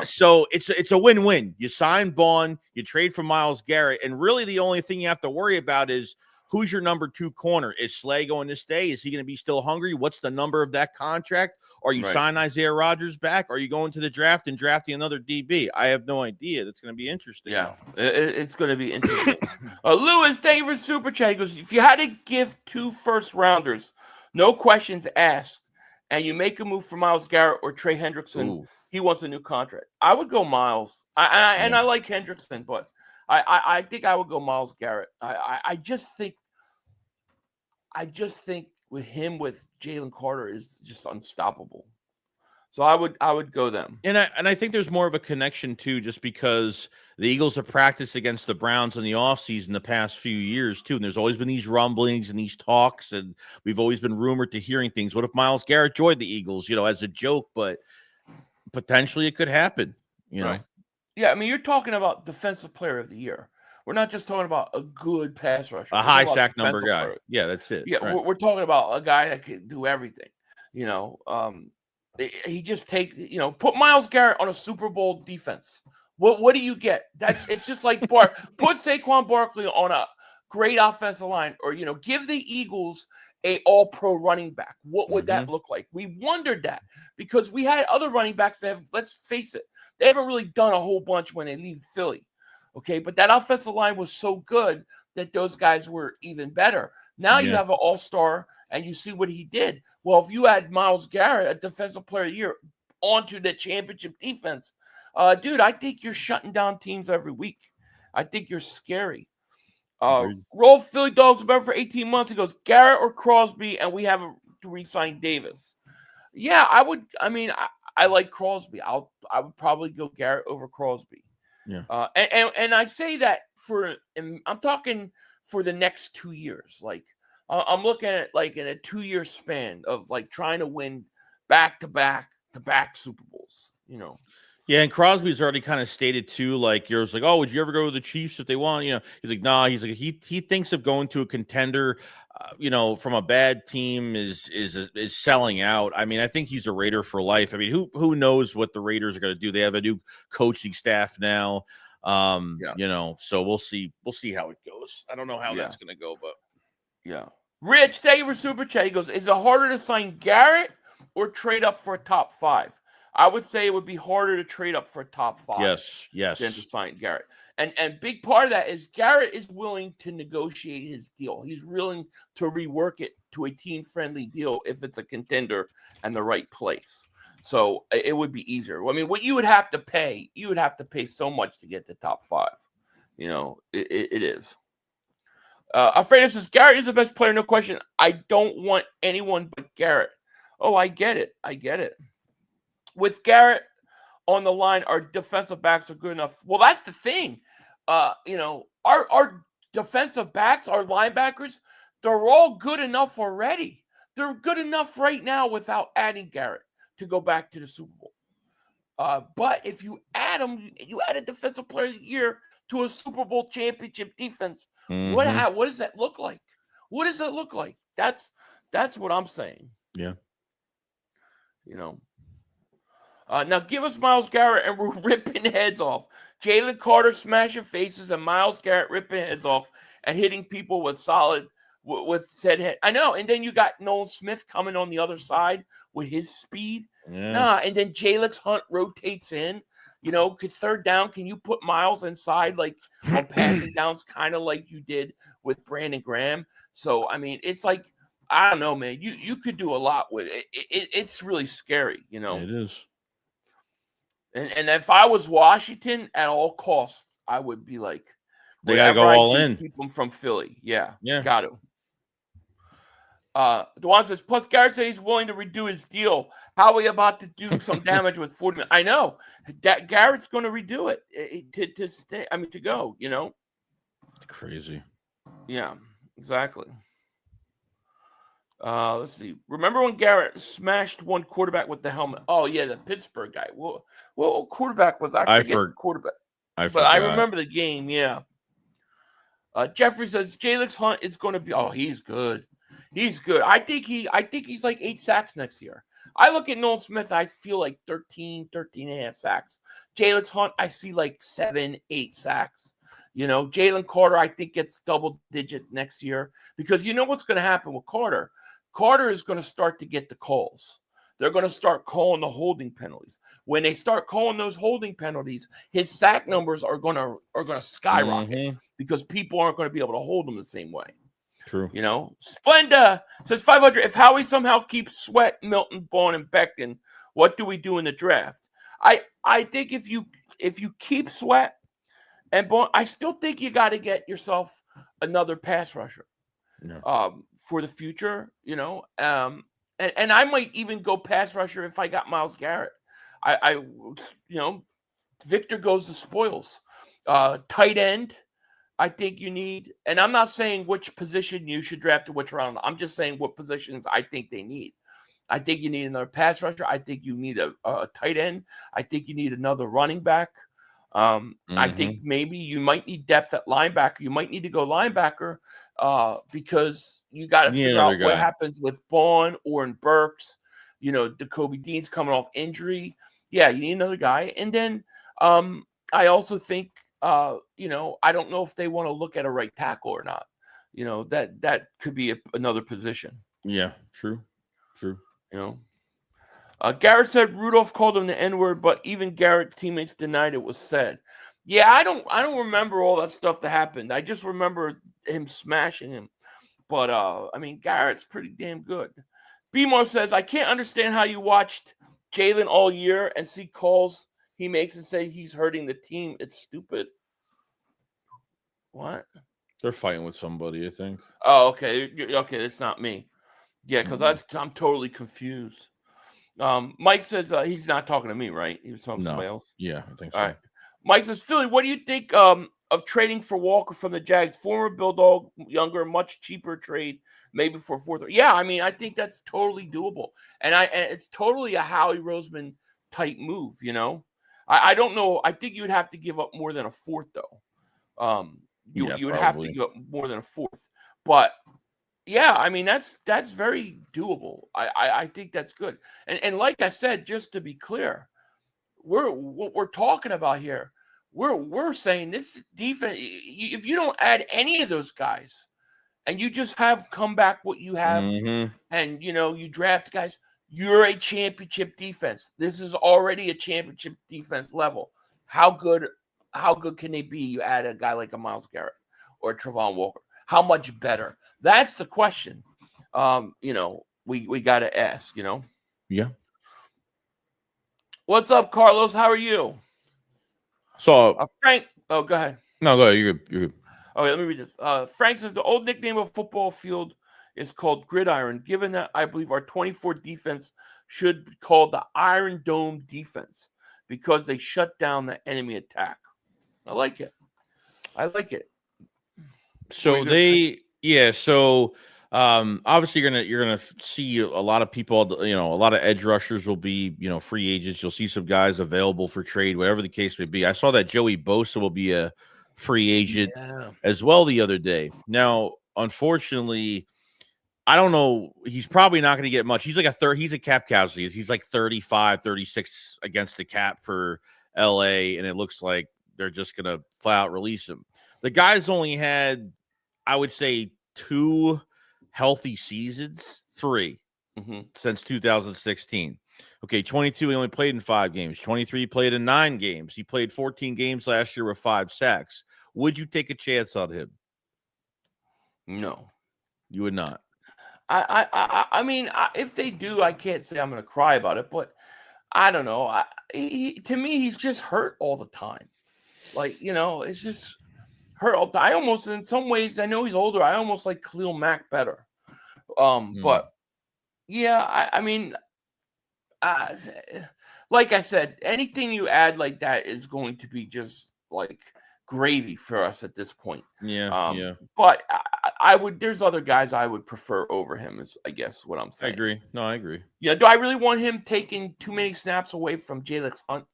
Speaker 5: So it's a win-win. You sign Bond, you trade for Myles Garrett, and really the only thing you have to worry about is who's your number 2 corner. Is Slay going to stay? Is he going to be still hungry? What's the number of that contract? Are you signing Isaiah Rodgers back? Are you going to the draft and drafting another DB? I have no idea. That's going to be interesting.
Speaker 4: Yeah, it's going to be interesting. Lewis, thank you for Super Chat. He goes, if you had to give 2 first-rounders, no questions asked, and you make a move for Myles Garrett or Trey Hendrickson, he wants a new contract, I would go Myles. I like Hendrickson, but I think I would go Myles Garrett. I just think with him, with Jalen Carter, is just unstoppable. So I would go them.
Speaker 5: And I think there's more of a connection too, just because the Eagles have practiced against the Browns in the offseason the past few years too. And there's always been these rumblings and these talks, and we've always been rumored to hearing things. What if Myles Garrett joined the Eagles, as a joke, but potentially it could happen,
Speaker 4: Right. Yeah, I mean, you're talking about defensive player of the year. We're not just talking about a good pass rusher.
Speaker 5: A high sack number guy. Player. Yeah, that's it.
Speaker 4: Yeah,
Speaker 5: right.
Speaker 4: we're talking about a guy that can do everything. He just takes, put Myles Garrett on a Super Bowl defense. What do you get? It's just like put Saquon Barkley on a great offensive line, or give the Eagles a all-pro running back. What would that look like? We wondered that, because we had other running backs that have, let's face it, they haven't really done a whole bunch when they leave Philly. Okay, but that offensive line was so good that those guys were even better. Now you have an all-star, and you see what he did. Well, if you add Myles Garrett, a defensive player of the year, onto the championship defense, dude, I think you're shutting down teams every week. I think you're scary. Roll Philly Dogs about for 18 months. He goes, Garrett or Crosby, and we have to re-sign Davis. Yeah, I would. I mean, I like Crosby. I would probably go Garrett over Crosby.
Speaker 5: Yeah.
Speaker 4: And I say that I'm talking for the next 2 years. Like, I'm looking at like in a 2-year span of like trying to win back-to-back Super Bowls.
Speaker 5: Yeah, and Crosby's already kind of stated too, like, you're like, oh, would you ever go to the Chiefs if they want? He's like, nah. He's like, he thinks of going to a contender, from a bad team is selling out. I mean, I think he's a Raider for life. I mean, who knows what the Raiders are going to do? They have a new coaching staff now. So we'll see how it goes. I don't know how that's going to go, but
Speaker 4: yeah. Rich, thank you for Super Chat. He goes, is it harder to sign Garrett or trade up for a top 5? I would say it would be harder to trade up for a top 5.
Speaker 5: Yes.
Speaker 4: Than to sign Garrett. And big part of that is Garrett is willing to negotiate his deal. He's willing to rework it to a team-friendly deal if it's a contender and the right place. So it would be easier. I mean, what you would have to pay so much to get the top 5. It is. Alfredo says, Garrett is the best player, no question. I don't want anyone but Garrett. Oh, I get it. With Garrett on the line, our defensive backs are good enough. Well, that's the thing. Our defensive backs, our linebackers, they're all good enough already. They're good enough right now without adding Garrett to go back to the Super Bowl. But if you add him, you add a defensive player of the year to a Super Bowl championship defense. What does that look like? What does that look like? That's what I'm saying.
Speaker 5: Yeah.
Speaker 4: Now give us Myles Garrett and we're ripping heads off. Jalen Carter smashing faces and Myles Garrett ripping heads off and hitting people with said head. I know. And then you got Nolan Smith coming on the other side with his speed.
Speaker 5: Yeah.
Speaker 4: And then Jalen Hunt rotates in. Third down, can you put Myles inside like on passing downs, kind of like you did with Brandon Graham? So, I mean, it's like, I don't know, man. You could do a lot with it. It's really scary,
Speaker 5: It is.
Speaker 4: And if I was Washington, at all costs, I would be like,
Speaker 5: they got to go all in.
Speaker 4: Keep them from Philly. Yeah.
Speaker 5: Got
Speaker 4: to. Dewan says, plus Garrett says he's willing to redo his deal. How are we about to do some damage with 40 minutes? I know. Garrett's going to redo it to stay. I mean, to go,
Speaker 5: It's crazy.
Speaker 4: Yeah, exactly. Let's see. Remember when Garrett smashed one quarterback with the helmet? Oh, yeah, the Pittsburgh guy. What quarterback was I? Forget quarterback. But I remember the game, yeah. Jeffrey says Jalen Hunt is going to be. Oh, he's good. He's good. I think he's like 8 sacks next year. I look at Nolan Smith, I feel like 13 and a half sacks. Jalen Hunt, I see like 7, 8 sacks. Jalen Carter, I think gets double digit next year because you know what's going to happen with Carter. Carter is going to start to get the calls. They're going to start calling the holding penalties. When they start calling those holding penalties, his sack numbers are going to skyrocket because people aren't going to be able to hold him the same way.
Speaker 5: True.
Speaker 4: Splenda says 500. If Howie somehow keeps Sweat, Milton, Bourne, and Becton, what do we do in the draft? I think if you keep Sweat and Bourne, I still think you got to get yourself another pass rusher.
Speaker 5: Yeah.
Speaker 4: For the future, and I might even go pass rusher if I got Myles Garrett. Victor goes to spoils. Tight end, I think you need, and I'm not saying which position you should draft to which round. I'm just saying what positions I think they need. I think you need another pass rusher. I think you need a tight end. I think you need another running back. I think maybe you might need depth at linebacker. You might need to go linebacker because you got to figure out what happens with Bourne or in Burks. Jacoby Dean's coming off injury. Yeah, you need another guy. And then I also think, I don't know if they want to look at a right tackle or not. That could be another position.
Speaker 5: Yeah, true.
Speaker 4: Garrett said Rudolph called him the N-word, but even Garrett's teammates denied it was said. Yeah, I don't remember all that stuff that happened. I just remember him smashing him. But Garrett's pretty damn good. B-Mar says, I can't understand how you watched Jalen all year and see calls he makes and say he's hurting the team. It's stupid. What?
Speaker 5: They're fighting with somebody, I think.
Speaker 4: Oh, okay. Okay, it's not me. Yeah, because I'm totally confused. Mike says he's not talking to me, right? He was talking to somebody else.
Speaker 5: Yeah, I think so.
Speaker 4: All right. Mike says, Philly, what do you think of trading for Walker from the Jags? Former Bulldog, younger, much cheaper trade, maybe for fourth. Yeah, I think that's totally doable, and it's totally a Howie Roseman type move. I don't know. I think you'd have to give up more than a fourth, though. You would have to give up more than a fourth, but. Yeah, that's very doable. I think that's good. And like I said, just to be clear, what we're talking about here, we're saying this defense, if you don't add any of those guys and you just have come back what you have and you draft guys, you're a championship defense. This is already a championship defense level. How good can they be? You add a guy like a Myles Garrett or a Travon Walker. How much better? That's the question. We got to ask.
Speaker 5: Yeah.
Speaker 4: What's up, Carlos? How are you?
Speaker 5: So
Speaker 4: Frank. Oh, go ahead.
Speaker 5: No, go ahead. You're good.
Speaker 4: Okay, let me read this. Frank says the old nickname of football field is called gridiron. Given that, I believe our 24 defense should be called the Iron Dome defense because they shut down the enemy attack. I like it. I like it.
Speaker 5: So obviously you're gonna see a lot of people, a lot of edge rushers will be, free agents. You'll see some guys available for trade, whatever the case may be. I saw that Joey Bosa will be a free agent as well the other day. Now, unfortunately, I don't know. He's probably not going to get much. He's like he's a cap casualty. He's like 35, 36 against the cap for LA, and it looks like they're just going to flat out release him. The guy's only had, I would say, 2 healthy seasons, 3 since 2016. Okay, 22, he only played in 5 games. 23, he played in 9 games. He played 14 games last year with 5 sacks. Would you take a chance on him?
Speaker 4: No.
Speaker 5: You would not.
Speaker 4: I mean, if they do, I can't say I'm going to cry about it, but I don't know. To me, he's just hurt all the time. Like, it's just hurt all the time. I almost, in some ways, I know he's older. I almost like Khalil Mack better. But yeah, I mean, like I said, anything you add like that is going to be just like gravy for us at this point.
Speaker 5: Yeah.
Speaker 4: But I would. There's other guys I would prefer over him. Is I guess what I'm saying.
Speaker 5: I agree. No, I agree.
Speaker 4: Yeah. Do I really want him taking too many snaps away from Jalen Hunt?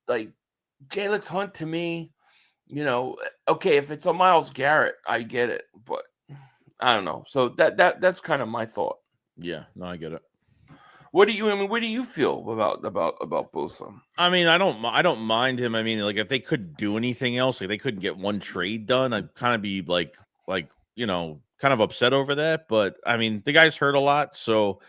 Speaker 4: Like Jalen Hunt to me, okay, if it's a Myles Garrett, I get it, but I don't know. So that's kind of my thought.
Speaker 5: Yeah. No, I get it.
Speaker 4: What do you feel about Bosa?
Speaker 5: I mean, I don't mind him. I mean, like if they couldn't do anything else, like they couldn't get one trade done, I'd kind of be like kind of upset over that. But I mean, the guy's hurt a lot, so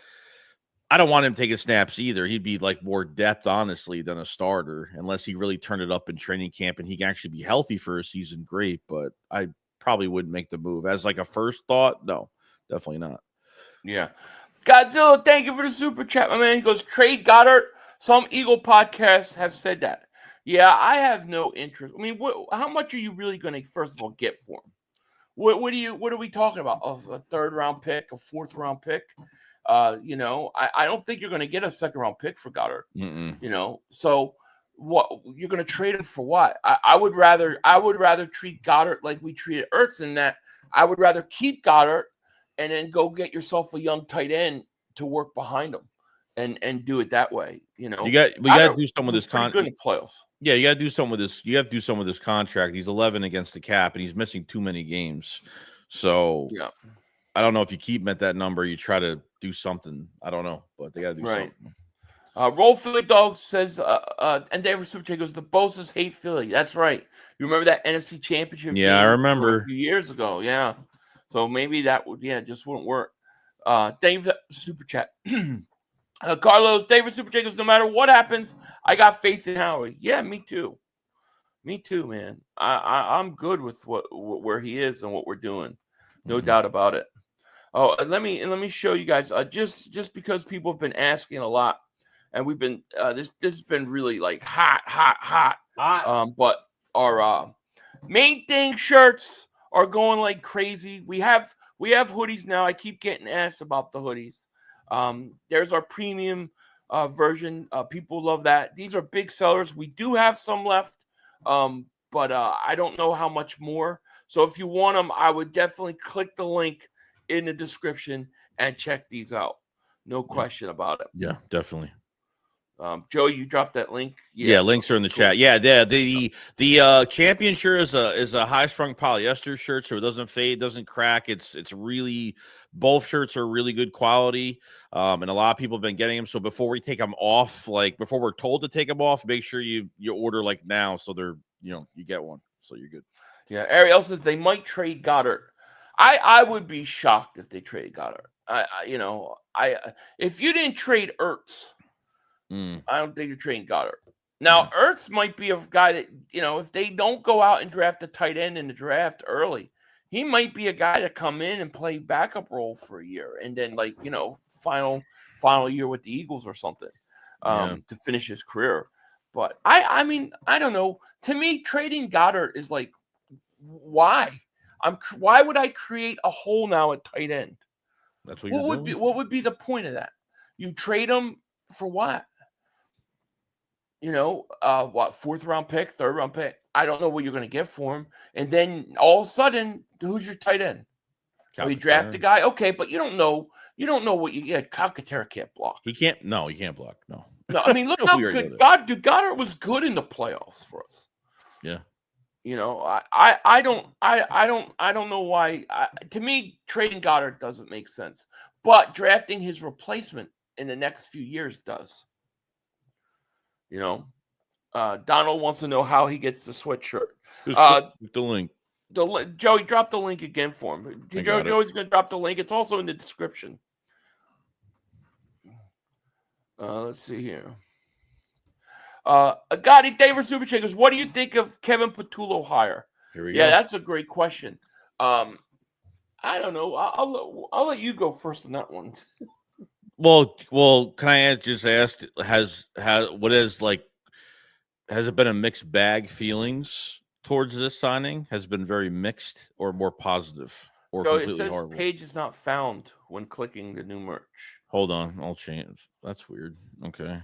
Speaker 5: I don't want him taking snaps either. He'd be like more depth, honestly, than a starter, unless he really turned it up in training camp and he can actually be healthy for a season. Great, but I probably wouldn't make the move as like a first thought. No, definitely not.
Speaker 4: Yeah. Godzilla, thank you for the super chat, my man. He goes, trade Goedert. Some Eagle podcasts have said that. Yeah, I have no interest. I mean, how much are you really going to, first of all, get for him? What are we talking about? Of a 3rd round pick, a 4th round pick? I don't think you're going to get a 2nd round pick for Goedert. So what you're going to trade him for? What? I would rather treat Goedert like we treated Ertz, in that I would rather keep Goedert and then go get yourself a young tight end to work behind him and do it that way. We got to
Speaker 5: do something with this
Speaker 4: good in playoffs.
Speaker 5: Yeah, you got to do something with this. You have to do something with this contract. He's 11 against the cap, and he's missing too many games. So
Speaker 4: yeah,
Speaker 5: I don't know if you keep him at that number. You try to do something. I don't know, but they got to do something.
Speaker 4: Roll Philly Dog says, and David Superchat goes, the Bosas hate Philly. That's right. You remember that NFC Championship?
Speaker 5: Yeah, I remember
Speaker 4: a few years ago. Yeah. So maybe that would, just wouldn't work. Dave Super Chat. Carlos, David Super Chat goes, no matter what happens, I got faith in Howie. Yeah, me too. Me too, man. I'm good with where he is and what we're doing. No doubt about it. Oh, and let me show you guys. Just because people have been asking a lot, and we've been this has been really like hot. But our main thing shirts are going like crazy. We have hoodies now. I keep getting asked about the hoodies. There's our premium version. People love that. These are big sellers. We do have some left, but I don't know how much more. So if you want them, I would definitely click the link in the description and check these out. No question about it.
Speaker 5: Yeah, definitely.
Speaker 4: Joe, you dropped that link.
Speaker 5: Yeah, links are in the chat. Yeah, the champion shirt is a high strung polyester shirt, so it doesn't fade, doesn't crack. It's really, both shirts are really good quality, and a lot of people have been getting them. So before we take them off, like before we're told to take them off, make sure you order like now, so they're you get one, so you're good.
Speaker 4: Yeah, Ariel says they might trade Goedert. I would be shocked if they trade Goedert. If you didn't trade Ertz. I don't think you're trading Goedert. Now, Ertz might be a guy that, if they don't go out and draft a tight end in the draft early, he might be a guy to come in and play backup role for a year and then, final year with the Eagles or something to finish his career. But I mean, I don't know. To me, trading Goedert is like why? Why would I create a hole now at tight end?
Speaker 5: That's what you're doing.
Speaker 4: What would be the point of that? You trade him for what? What, 4th round pick, 3rd round pick? I don't know what you're going to get for him. And then all of a sudden, who's your tight end? Oh, you draft a guy, okay, but you don't know what you get. Calcaterra can't block.
Speaker 5: He can't block. No.
Speaker 4: I mean, look how good Goedert was good in the playoffs for us.
Speaker 5: Yeah.
Speaker 4: I don't know why. To me, trading Goedert doesn't make sense, but drafting his replacement in the next few years does. Donald wants to know how he gets the sweatshirt.
Speaker 5: The link.
Speaker 4: Joey, drop the link again for him. Joey's going to drop the link. It's also in the description. Let's see here. Gotti David Superchat goes, what do you think of Kevin Patullo hire?
Speaker 5: Here we go.
Speaker 4: Yeah, that's a great question. I don't know. I'll let you go first on that one.
Speaker 5: Well, can I just ask? Has it been a mixed bag feelings towards this signing? Has it been very mixed or more positive or completely
Speaker 4: it says
Speaker 5: horrible?
Speaker 4: Page is not found when clicking the new merch.
Speaker 5: Hold on, I'll change. That's weird. Okay.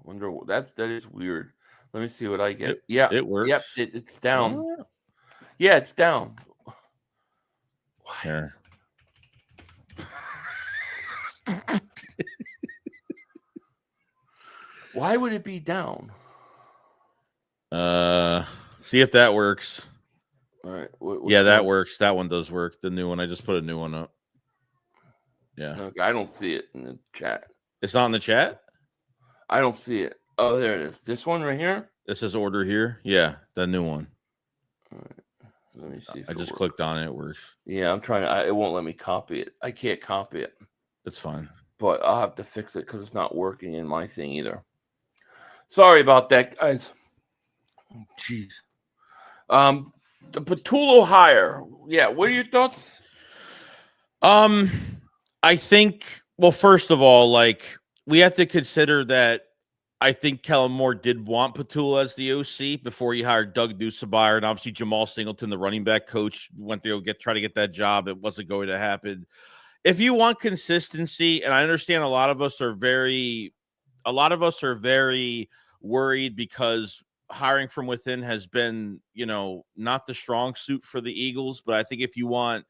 Speaker 4: Wonder that is weird. Let me see what I get.
Speaker 5: It works.
Speaker 4: Yep, it's down. Yeah, it's down.
Speaker 5: Here.
Speaker 4: Why would it be down?
Speaker 5: See if that works.
Speaker 4: All right.
Speaker 5: That works. That one does work. The new one. I just put a new one up. Yeah.
Speaker 4: Okay, I don't see it in the chat.
Speaker 5: It's not in the chat?
Speaker 4: I don't see it. Oh, there it is. This one right here?
Speaker 5: It says order here. Yeah, the new one.
Speaker 4: All right. Let me see.
Speaker 5: I just clicked on it. It works.
Speaker 4: Yeah, I'm trying to. It won't let me copy it. I can't copy it.
Speaker 5: It's fine.
Speaker 4: But I'll have to fix it because it's not working in my thing either. Sorry about that, guys. Jeez. The Patullo hire. Yeah, what are your thoughts?
Speaker 5: I think, well, first of all, we have to consider that I think Kellen Moore did want Patullo as the OC before he hired Doug Ducebayer, and obviously Jamal Singleton, the running back coach, went there to try to get that job. It wasn't going to happen. If you want consistency, and I understand a lot of us are very worried because hiring from within has been, not the strong suit for the Eagles. But I think if you want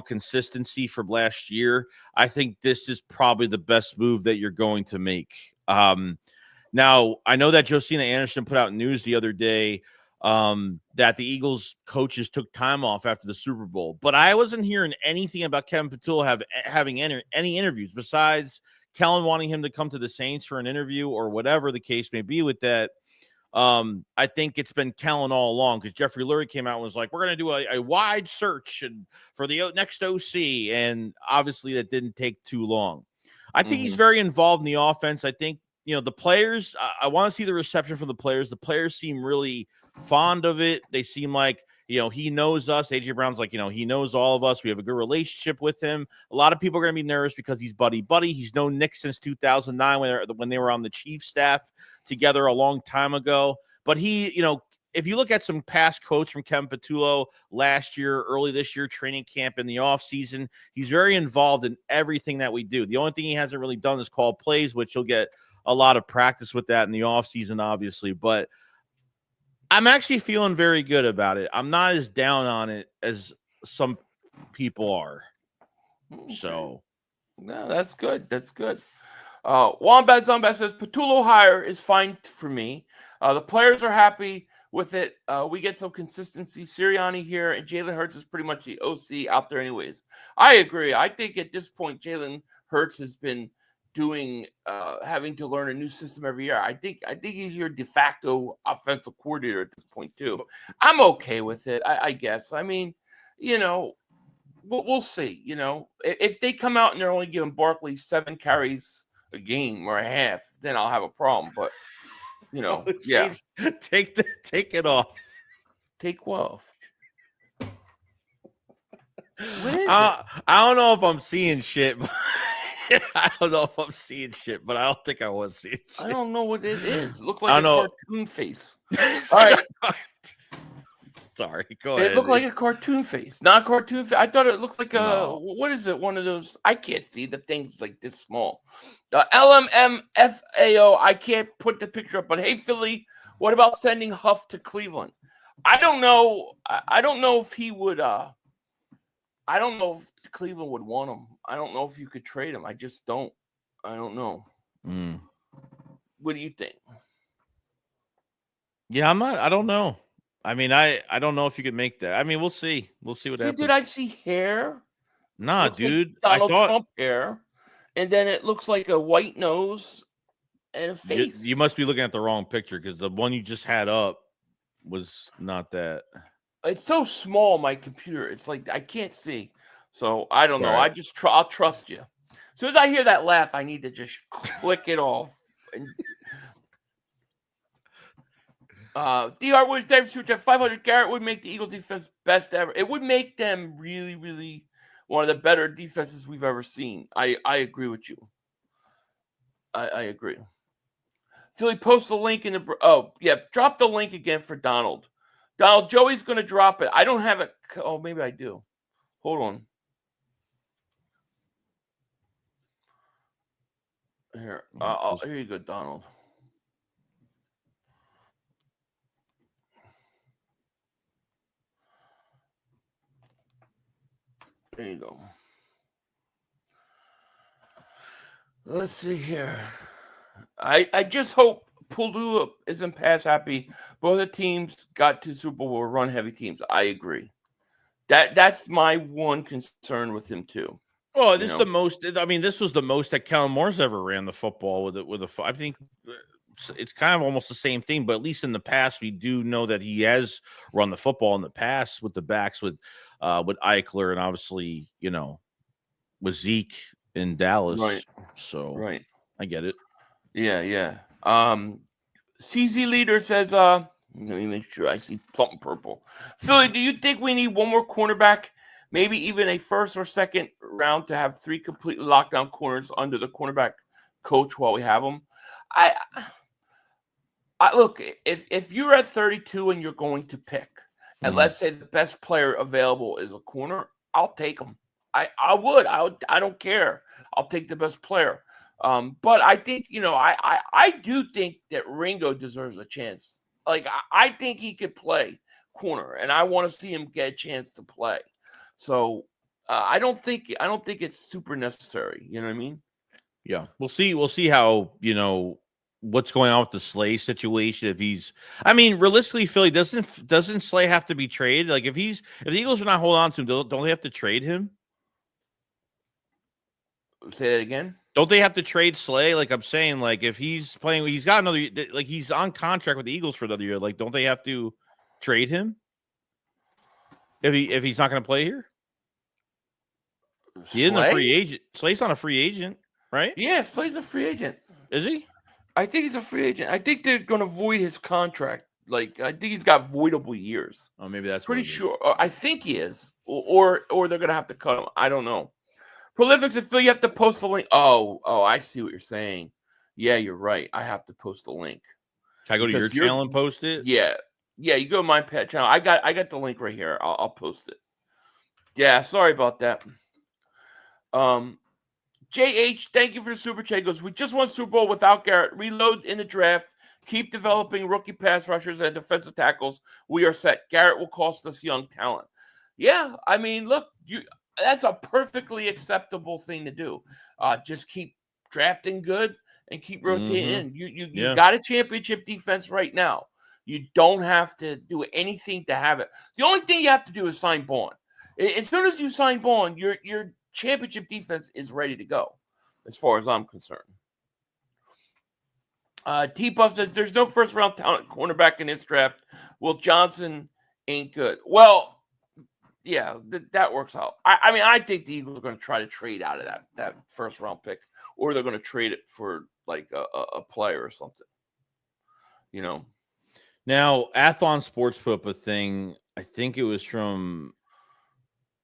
Speaker 5: consistency from last year, I think this is probably the best move that you're going to make. Now, I know that Josina Anderson put out news the other day that the Eagles coaches took time off after the Super Bowl, but I wasn't hearing anything about Kevin Patullo having any interviews besides Kellen wanting him to come to the Saints for an interview or whatever the case may be with that. I think it's been Kellen all along because Jeffrey Lurie came out and was like, we're going to do a wide search for the next OC. And obviously that didn't take too long. I think he's very involved in the offense. I think, the players, I want to see the reception from the players. The players seem really fond of it. They seem like, he knows us. AJ Brown's like, he knows all of us. We have a good relationship with him. A lot of people are going to be nervous because he's buddy. He's known Nick since 2009 when they were on the Chiefs staff together a long time ago. But he, if you look at some past quotes from Kevin Patullo last year, early this year, training camp in the offseason, he's very involved in everything that we do. The only thing he hasn't really done is call plays, which he'll get a lot of practice with that in the offseason, obviously. But I'm actually feeling very good about it. I'm not as down on it as some people are. So,
Speaker 4: no, that's good. That's good. Wombat Zombat says Patullo hire is fine for me. The players are happy with it. We get some consistency. Sirianni here, and Jalen Hurts is pretty much the OC out there anyways. I agree. I think at this point, Jalen Hurts has been having to learn a new system every year. I think he's your de facto offensive coordinator at this point too. I'm okay with it. I guess. I mean, we'll see. If they come out and they're only giving Barkley 7 carries a game or a half, then I'll have a problem. But yeah,
Speaker 5: take it off.
Speaker 4: Take what off?
Speaker 5: I don't know if I'm seeing shit. I don't know if I'm seeing shit, but I don't think I was seeing shit.
Speaker 4: I don't know what it is. It looks
Speaker 5: I
Speaker 4: like a
Speaker 5: don't know.
Speaker 4: cartoon face. All right.
Speaker 5: Sorry, go ahead.
Speaker 4: It looked like a cartoon face, not a cartoon face. I thought it looked like a
Speaker 5: No.
Speaker 4: what is it? One of those. I can't see the things like this small. LMMFAO. I can't put the picture up, but hey, Philly, what about sending Huff to Cleveland? I don't know. I don't know if he would. I don't know if Cleveland would want him. I don't know if you could trade him. I just don't. I don't know. What do you think?
Speaker 5: Yeah, I'm not. I don't know. I mean, I don't know if you could make that. I mean, we'll see. We'll see what happens.
Speaker 4: Dude, I see hair.
Speaker 5: Nah,
Speaker 4: Looks like
Speaker 5: dude.
Speaker 4: Donald Trump hair, and then it looks like a white nose and a face.
Speaker 5: You must be looking at the wrong picture because the one you just had up was not that.
Speaker 4: It's so small, my computer. It's like I can't see. So I don't know.
Speaker 5: Right.
Speaker 4: I'll trust you. As soon as I hear that laugh, I need to just click it off. DR Woods, David Stewart, 500. Garrett would make the Eagles defense best ever. It would make them really, really one of the better defenses we've ever seen. I agree with you. I agree. Philly, post the link in the. Oh, yeah. Drop the link again for Donald. Donald, Joey's going to drop it. I don't have it. Oh, maybe I do. Hold on. Here. Here you go, Donald. There you go. Let's see here. I just hope Patullo isn't pass happy. Both the teams got to Super Bowl run heavy teams. I agree. That's my one concern with him too.
Speaker 5: Well, this is the most. I mean, this was the most that Kellen Moore's ever ran the football with it. I think it's kind of almost the same thing, but at least in the past, we do know that he has run the football in the past with the backs with Eichler and obviously with Zeke in Dallas.
Speaker 4: Right.
Speaker 5: So
Speaker 4: right,
Speaker 5: I get it.
Speaker 4: Yeah. CZ Leader says, let me make sure I see something purple. Philly, do you think we need one more cornerback? Maybe even a first or second round to have 3 completely locked down corners under the cornerback coach while we have them. I look, if you're at 32 and you're going to pick, and let's say the best player available is a corner, I'll take him. I would. I don't care. I'll take the best player. But I think, I do think that Ringo deserves a chance. Like, I think he could play corner, and I want to see him get a chance to play. So I don't think it's super necessary. You know what I mean?
Speaker 5: Yeah, we'll see. We'll see how what's going on with the Slay situation. If he's, I mean, realistically, Philly doesn't Slay have to be traded? Like if the Eagles are not holding on to him, don't they have to trade him?
Speaker 4: Say that again.
Speaker 5: Don't they have to trade Slay? Like I'm saying, like if he's playing, he's got another, like he's on contract with the Eagles for another year. Like don't they have to trade him if he's not going to play here? He isn't a free agent. Slay's not a free agent, right?
Speaker 4: Yeah, Slay's a free agent.
Speaker 5: Is he?
Speaker 4: I think he's a free agent. I think they're going to void his contract. Like I think he's got voidable years.
Speaker 5: Oh, maybe that's
Speaker 4: pretty sure. I think he is, or they're going to have to cut him. I don't know. Prolifics and Phil, you have to post the link. Oh, I see what you're saying. Yeah, you're right. I have to post the link.
Speaker 5: Can I go to your channel and post it?
Speaker 4: Yeah. You go to my pet channel. I got the link right here. I'll post it. Yeah, sorry about that. JH, thank you for the super chat. Goes, we just won Super Bowl without Garrett. Reload in the draft. Keep developing rookie pass rushers and defensive tackles. We are set. Garrett will cost us young talent. Yeah, I mean, look, that's a perfectly acceptable thing to do. Just keep drafting good and keep rotating in. You got a championship defense right now. You don't have to do anything to have it. The only thing you have to do is sign Bond. As soon as you sign Bond, your championship defense is ready to go, as far as I'm concerned. T-Buff says, there's no first-round talent cornerback in this draft. Will Johnson ain't good. Well, yeah, that works out. I mean, I think the Eagles are going to try to trade out of that first-round pick, or they're going to trade it for, like, a player or something.
Speaker 5: Now, Athlon Sports put up a thing. I think it was from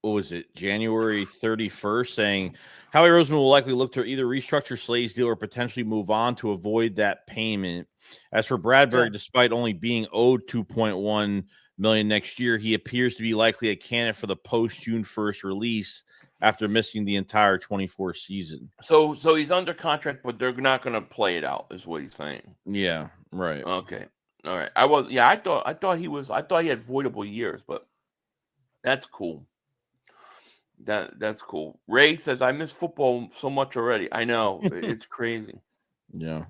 Speaker 5: what was it, January 31st, saying Howie Roseman will likely look to either restructure Slade's deal or potentially move on to avoid that payment. As for Bradbury, despite only being owed $2.1 million next year, he appears to be likely a candidate for the post June 1st release after missing the entire 24 season.
Speaker 4: So he's under contract, but they're not going to play it out, is what he's saying.
Speaker 5: Yeah, right.
Speaker 4: Okay, all right. I thought he had voidable years, but that's cool. That's cool. Ray says, I miss football so much already. I know. It's crazy.
Speaker 5: Yeah.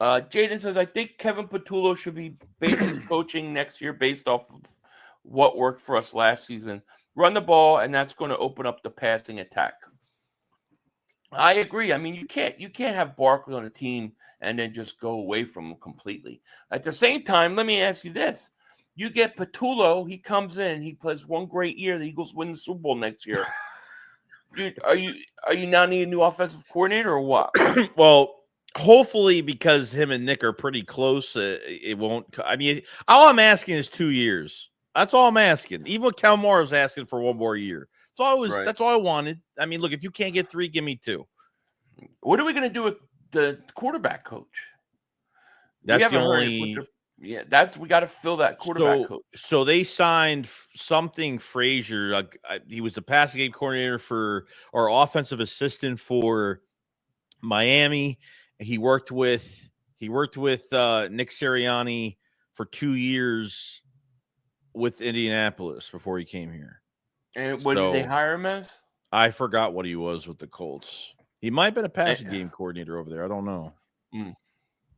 Speaker 4: Jaden says, I think Kevin Patullo should be basis coaching next year based off of what worked for us last season. Run the ball, and that's going to open up the passing attack. I agree. I mean, you can't have Barkley on a team and then just go away from him completely. At the same time, let me ask you this. You get Patullo, he comes in, he plays one great year, the Eagles win the Super Bowl next year. Dude, are you now need a new offensive coordinator or what?
Speaker 5: Well, hopefully, because him and Nick are pretty close, it won't. I mean, all I'm asking is 2 years. That's all I'm asking. Even Cal Moore was asking for 1 more year. That's all I wanted. I mean, look, if you can't get 3, give me 2.
Speaker 4: What are we going to do with the quarterback coach?
Speaker 5: That's the only.
Speaker 4: We got to fill that quarterback coach.
Speaker 5: So they signed something Frazier. He was the passing game coordinator or offensive assistant for Miami. He worked with Nick Sirianni for 2 years with Indianapolis before he came here.
Speaker 4: And what did they hire him as?
Speaker 5: I forgot what he was with the Colts. He might have been a passing game coordinator over there. I don't know.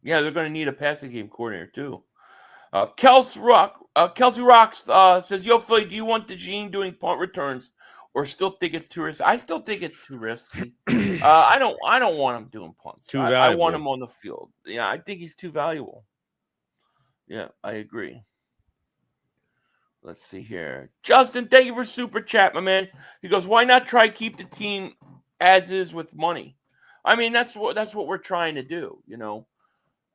Speaker 4: Yeah, they're going to need a passing game coordinator too. Kelsey Rocks says, "Yo, Philly, do you want DeJean doing punt returns, or still think it's too risky?" I still think it's too risky. I don't want him doing punts.
Speaker 5: Too valuable.
Speaker 4: I want him on the field. Yeah, I think he's too valuable. Yeah, I agree. Let's see here. Justin, thank you for super chat, my man. He goes, "Why not try keep the team as is with money?" I mean, that's what we're trying to do. You know,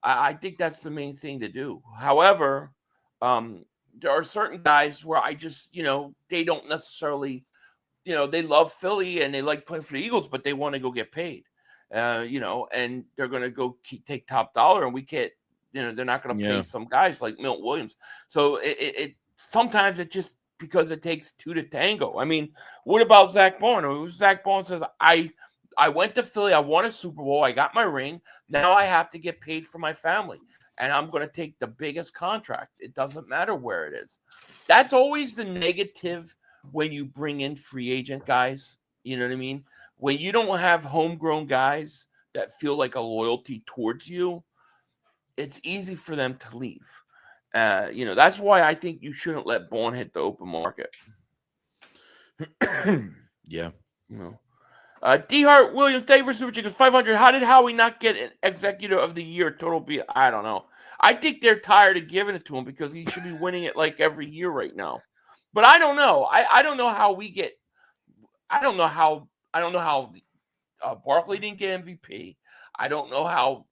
Speaker 4: I think that's the main thing to do. However, there are certain guys where I just, they don't necessarily, they love Philly and they like playing for the Eagles, but they want to go get paid, and they're going to go take top dollar, and we can't, they're not going to pay some guys like Milt Williams. So it sometimes it just because it takes 2 to tango. I mean, what about Zach Bond? Zach Bond says, I went to Philly. I won a Super Bowl. I got my ring. Now I have to get paid for my family. And I'm going to take the biggest contract. It doesn't matter where it is. That's always the negative when you bring in free agent guys. You know what I mean? When you don't have homegrown guys that feel like a loyalty towards you, it's easy for them to leave. That's why I think you shouldn't let Bond hit the open market.
Speaker 5: Yeah.
Speaker 4: D. Hart Williams, thank you for Super Chicken 500. How did Howie not get an Executive of the Year total B? I don't know. I think they're tired of giving it to him because he should be winning it like every year right now. But I don't know. I don't know how we get. I don't know how Barkley didn't get MVP. I don't know how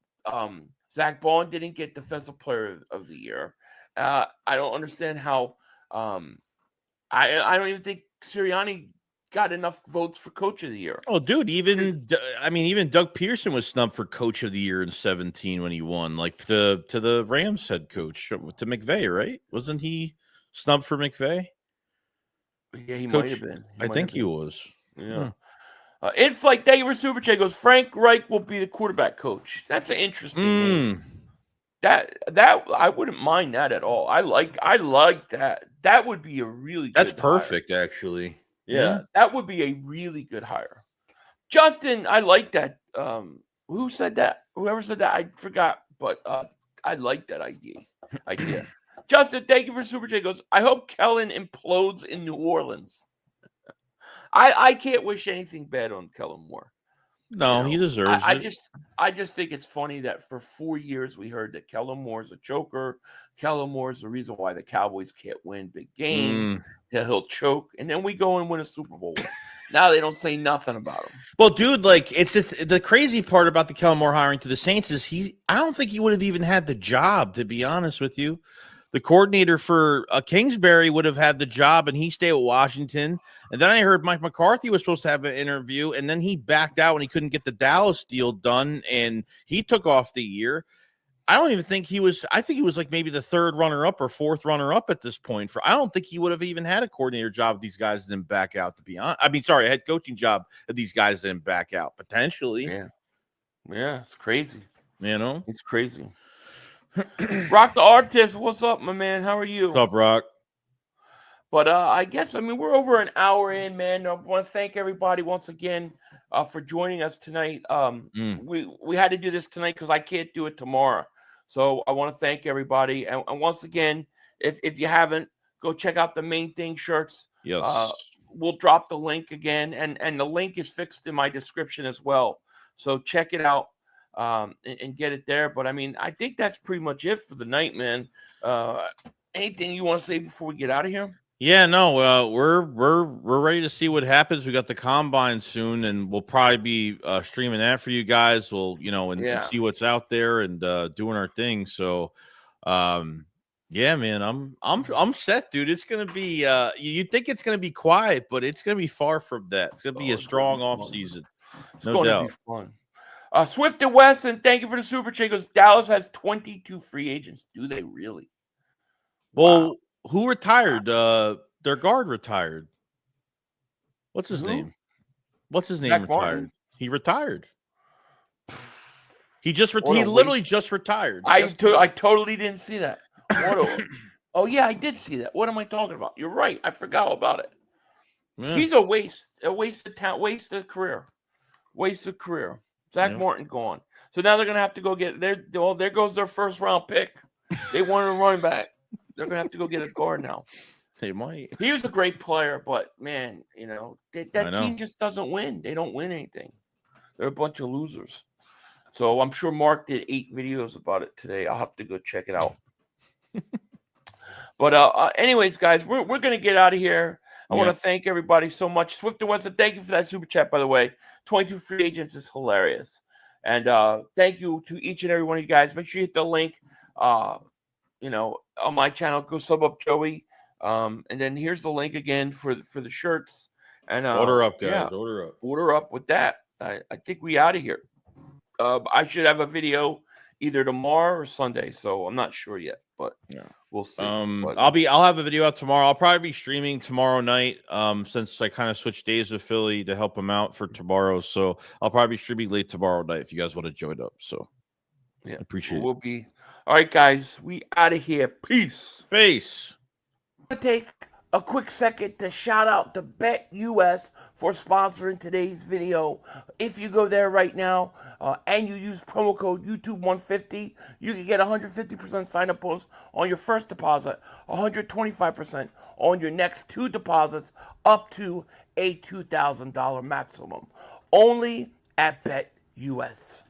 Speaker 4: Zach Bond didn't get Defensive Player of the Year. I don't understand how. I don't even think Sirianni got enough votes for Coach of the Year.
Speaker 5: Oh, dude, even Doug Pearson was snubbed for Coach of the Year in 2017 when he won, like to the Rams head coach, to McVay, right? Wasn't he snubbed for McVay?
Speaker 4: Yeah, he might have been.
Speaker 5: I think he was.
Speaker 4: Yeah. In Flight, thank you for Super Chat. Goes, Frank Reich will be the quarterback coach. That's an interesting name. That I wouldn't mind that at all. I like that. That would be a really good
Speaker 5: That's perfect,
Speaker 4: hire.
Speaker 5: actually.
Speaker 4: Yeah, that would be a really good hire. Justin, I like that. Who said that? Whoever said that, I forgot, but I like that idea. Justin, thank you for Super Chat. Goes, I hope Kellen implodes in New Orleans. I can't wish anything bad on Kellen Moore.
Speaker 5: No, he deserves it.
Speaker 4: I just think it's funny that for 4 years we heard that Kellen Moore's a choker. Kellen Moore's the reason why the Cowboys can't win big games. He'll choke, and then we go and win a Super Bowl. Now they don't say nothing about him.
Speaker 5: Well, dude, like the crazy part about the Kellen Moore hiring to the Saints is I don't think he would have even had the job, to be honest with you. the coordinator for Kingsbury would have had the job, and he stayed at Washington. And then I heard Mike McCarthy was supposed to have an interview, and then he backed out when he couldn't get the Dallas deal done, and he took off the year. I don't even think he was. I think he was like maybe the third runner-up or fourth runner-up at this point. I don't think he would have even had a coordinator job if these guys didn't back out. To be honest, I mean, sorry, a head coaching job if these guys didn't back out. Potentially,
Speaker 4: yeah, it's crazy.
Speaker 5: You know,
Speaker 4: it's crazy. Rock the Artist, what's up, my man? How are you?
Speaker 5: What's up, Rock?
Speaker 4: But I guess, I mean, we're over an hour in, man. I want to thank everybody once again for joining us tonight. We had to do this tonight because I can't do it tomorrow. So I want to thank everybody. And once again, if you haven't, go check out the Main Thing shirts.
Speaker 5: Yes.
Speaker 4: We'll drop the link again. And the link is fixed in my description as well. So check it out and get it there. But, I mean, I think that's pretty much it for the night, man. Anything you want to say before we get out of here?
Speaker 5: Yeah, no, we're ready to see what happens. We got the combine soon, and we'll probably be streaming that for you guys. We'll, and see what's out there and doing our thing. So, yeah, man, I'm set, dude. It's gonna be you think it's gonna be quiet, but it's gonna be far from that. It's gonna be a strong off season.
Speaker 4: It's going to be fun. Swift and Weston, thank you for the super chat. Goes, Dallas has 22 free agents. Do they really?
Speaker 5: Well.
Speaker 4: Wow.
Speaker 5: Who retired? Their guard retired. What's his name? What's his name?
Speaker 4: Zach
Speaker 5: retired.
Speaker 4: Martin.
Speaker 5: He retired. He literally just retired.
Speaker 4: I totally didn't see that. Oh yeah, I did see that. What am I talking about? You're right. I forgot about it. Yeah. He's a waste of talent, waste of career. Zach Martin gone. So now they're gonna have to go get there goes their first round pick. They wanted a running back. They're going to have to go get a guard now.
Speaker 5: They might.
Speaker 4: He was a great player, but, man, that team just doesn't win. They don't win anything. They're a bunch of losers. So I'm sure Mark did 8 videos about it today. I'll have to go check it out. But anyways, guys, we're going to get out of here. I want to thank everybody so much. Swift and Weston, thank you for that super chat, by the way. 22 free agents is hilarious. And thank you to each and every one of you guys. Make sure you hit the link. On my channel, go sub up Joey. And then here's the link again for the shirts. And
Speaker 5: order up, guys. Yeah,
Speaker 4: order up with that. I think we out of here. I should have a video either tomorrow or Sunday, so I'm not sure yet, but we'll see.
Speaker 5: I'll have a video out tomorrow. I'll probably be streaming tomorrow night. Since I kind of switched days with Philly to help him out for tomorrow, so I'll probably be streaming late tomorrow night if you guys want to join up. So
Speaker 4: yeah,
Speaker 5: appreciate it.
Speaker 4: We'll be. All right, guys, we out of here. Peace.
Speaker 3: I'm going to take a quick second to shout out to BetUS for sponsoring today's video. If you go there right now and you use promo code YouTube150, you can get 150% sign-up bonus on your first deposit, 125% on your next 2 deposits, up to a $2,000 maximum. Only at BetUS.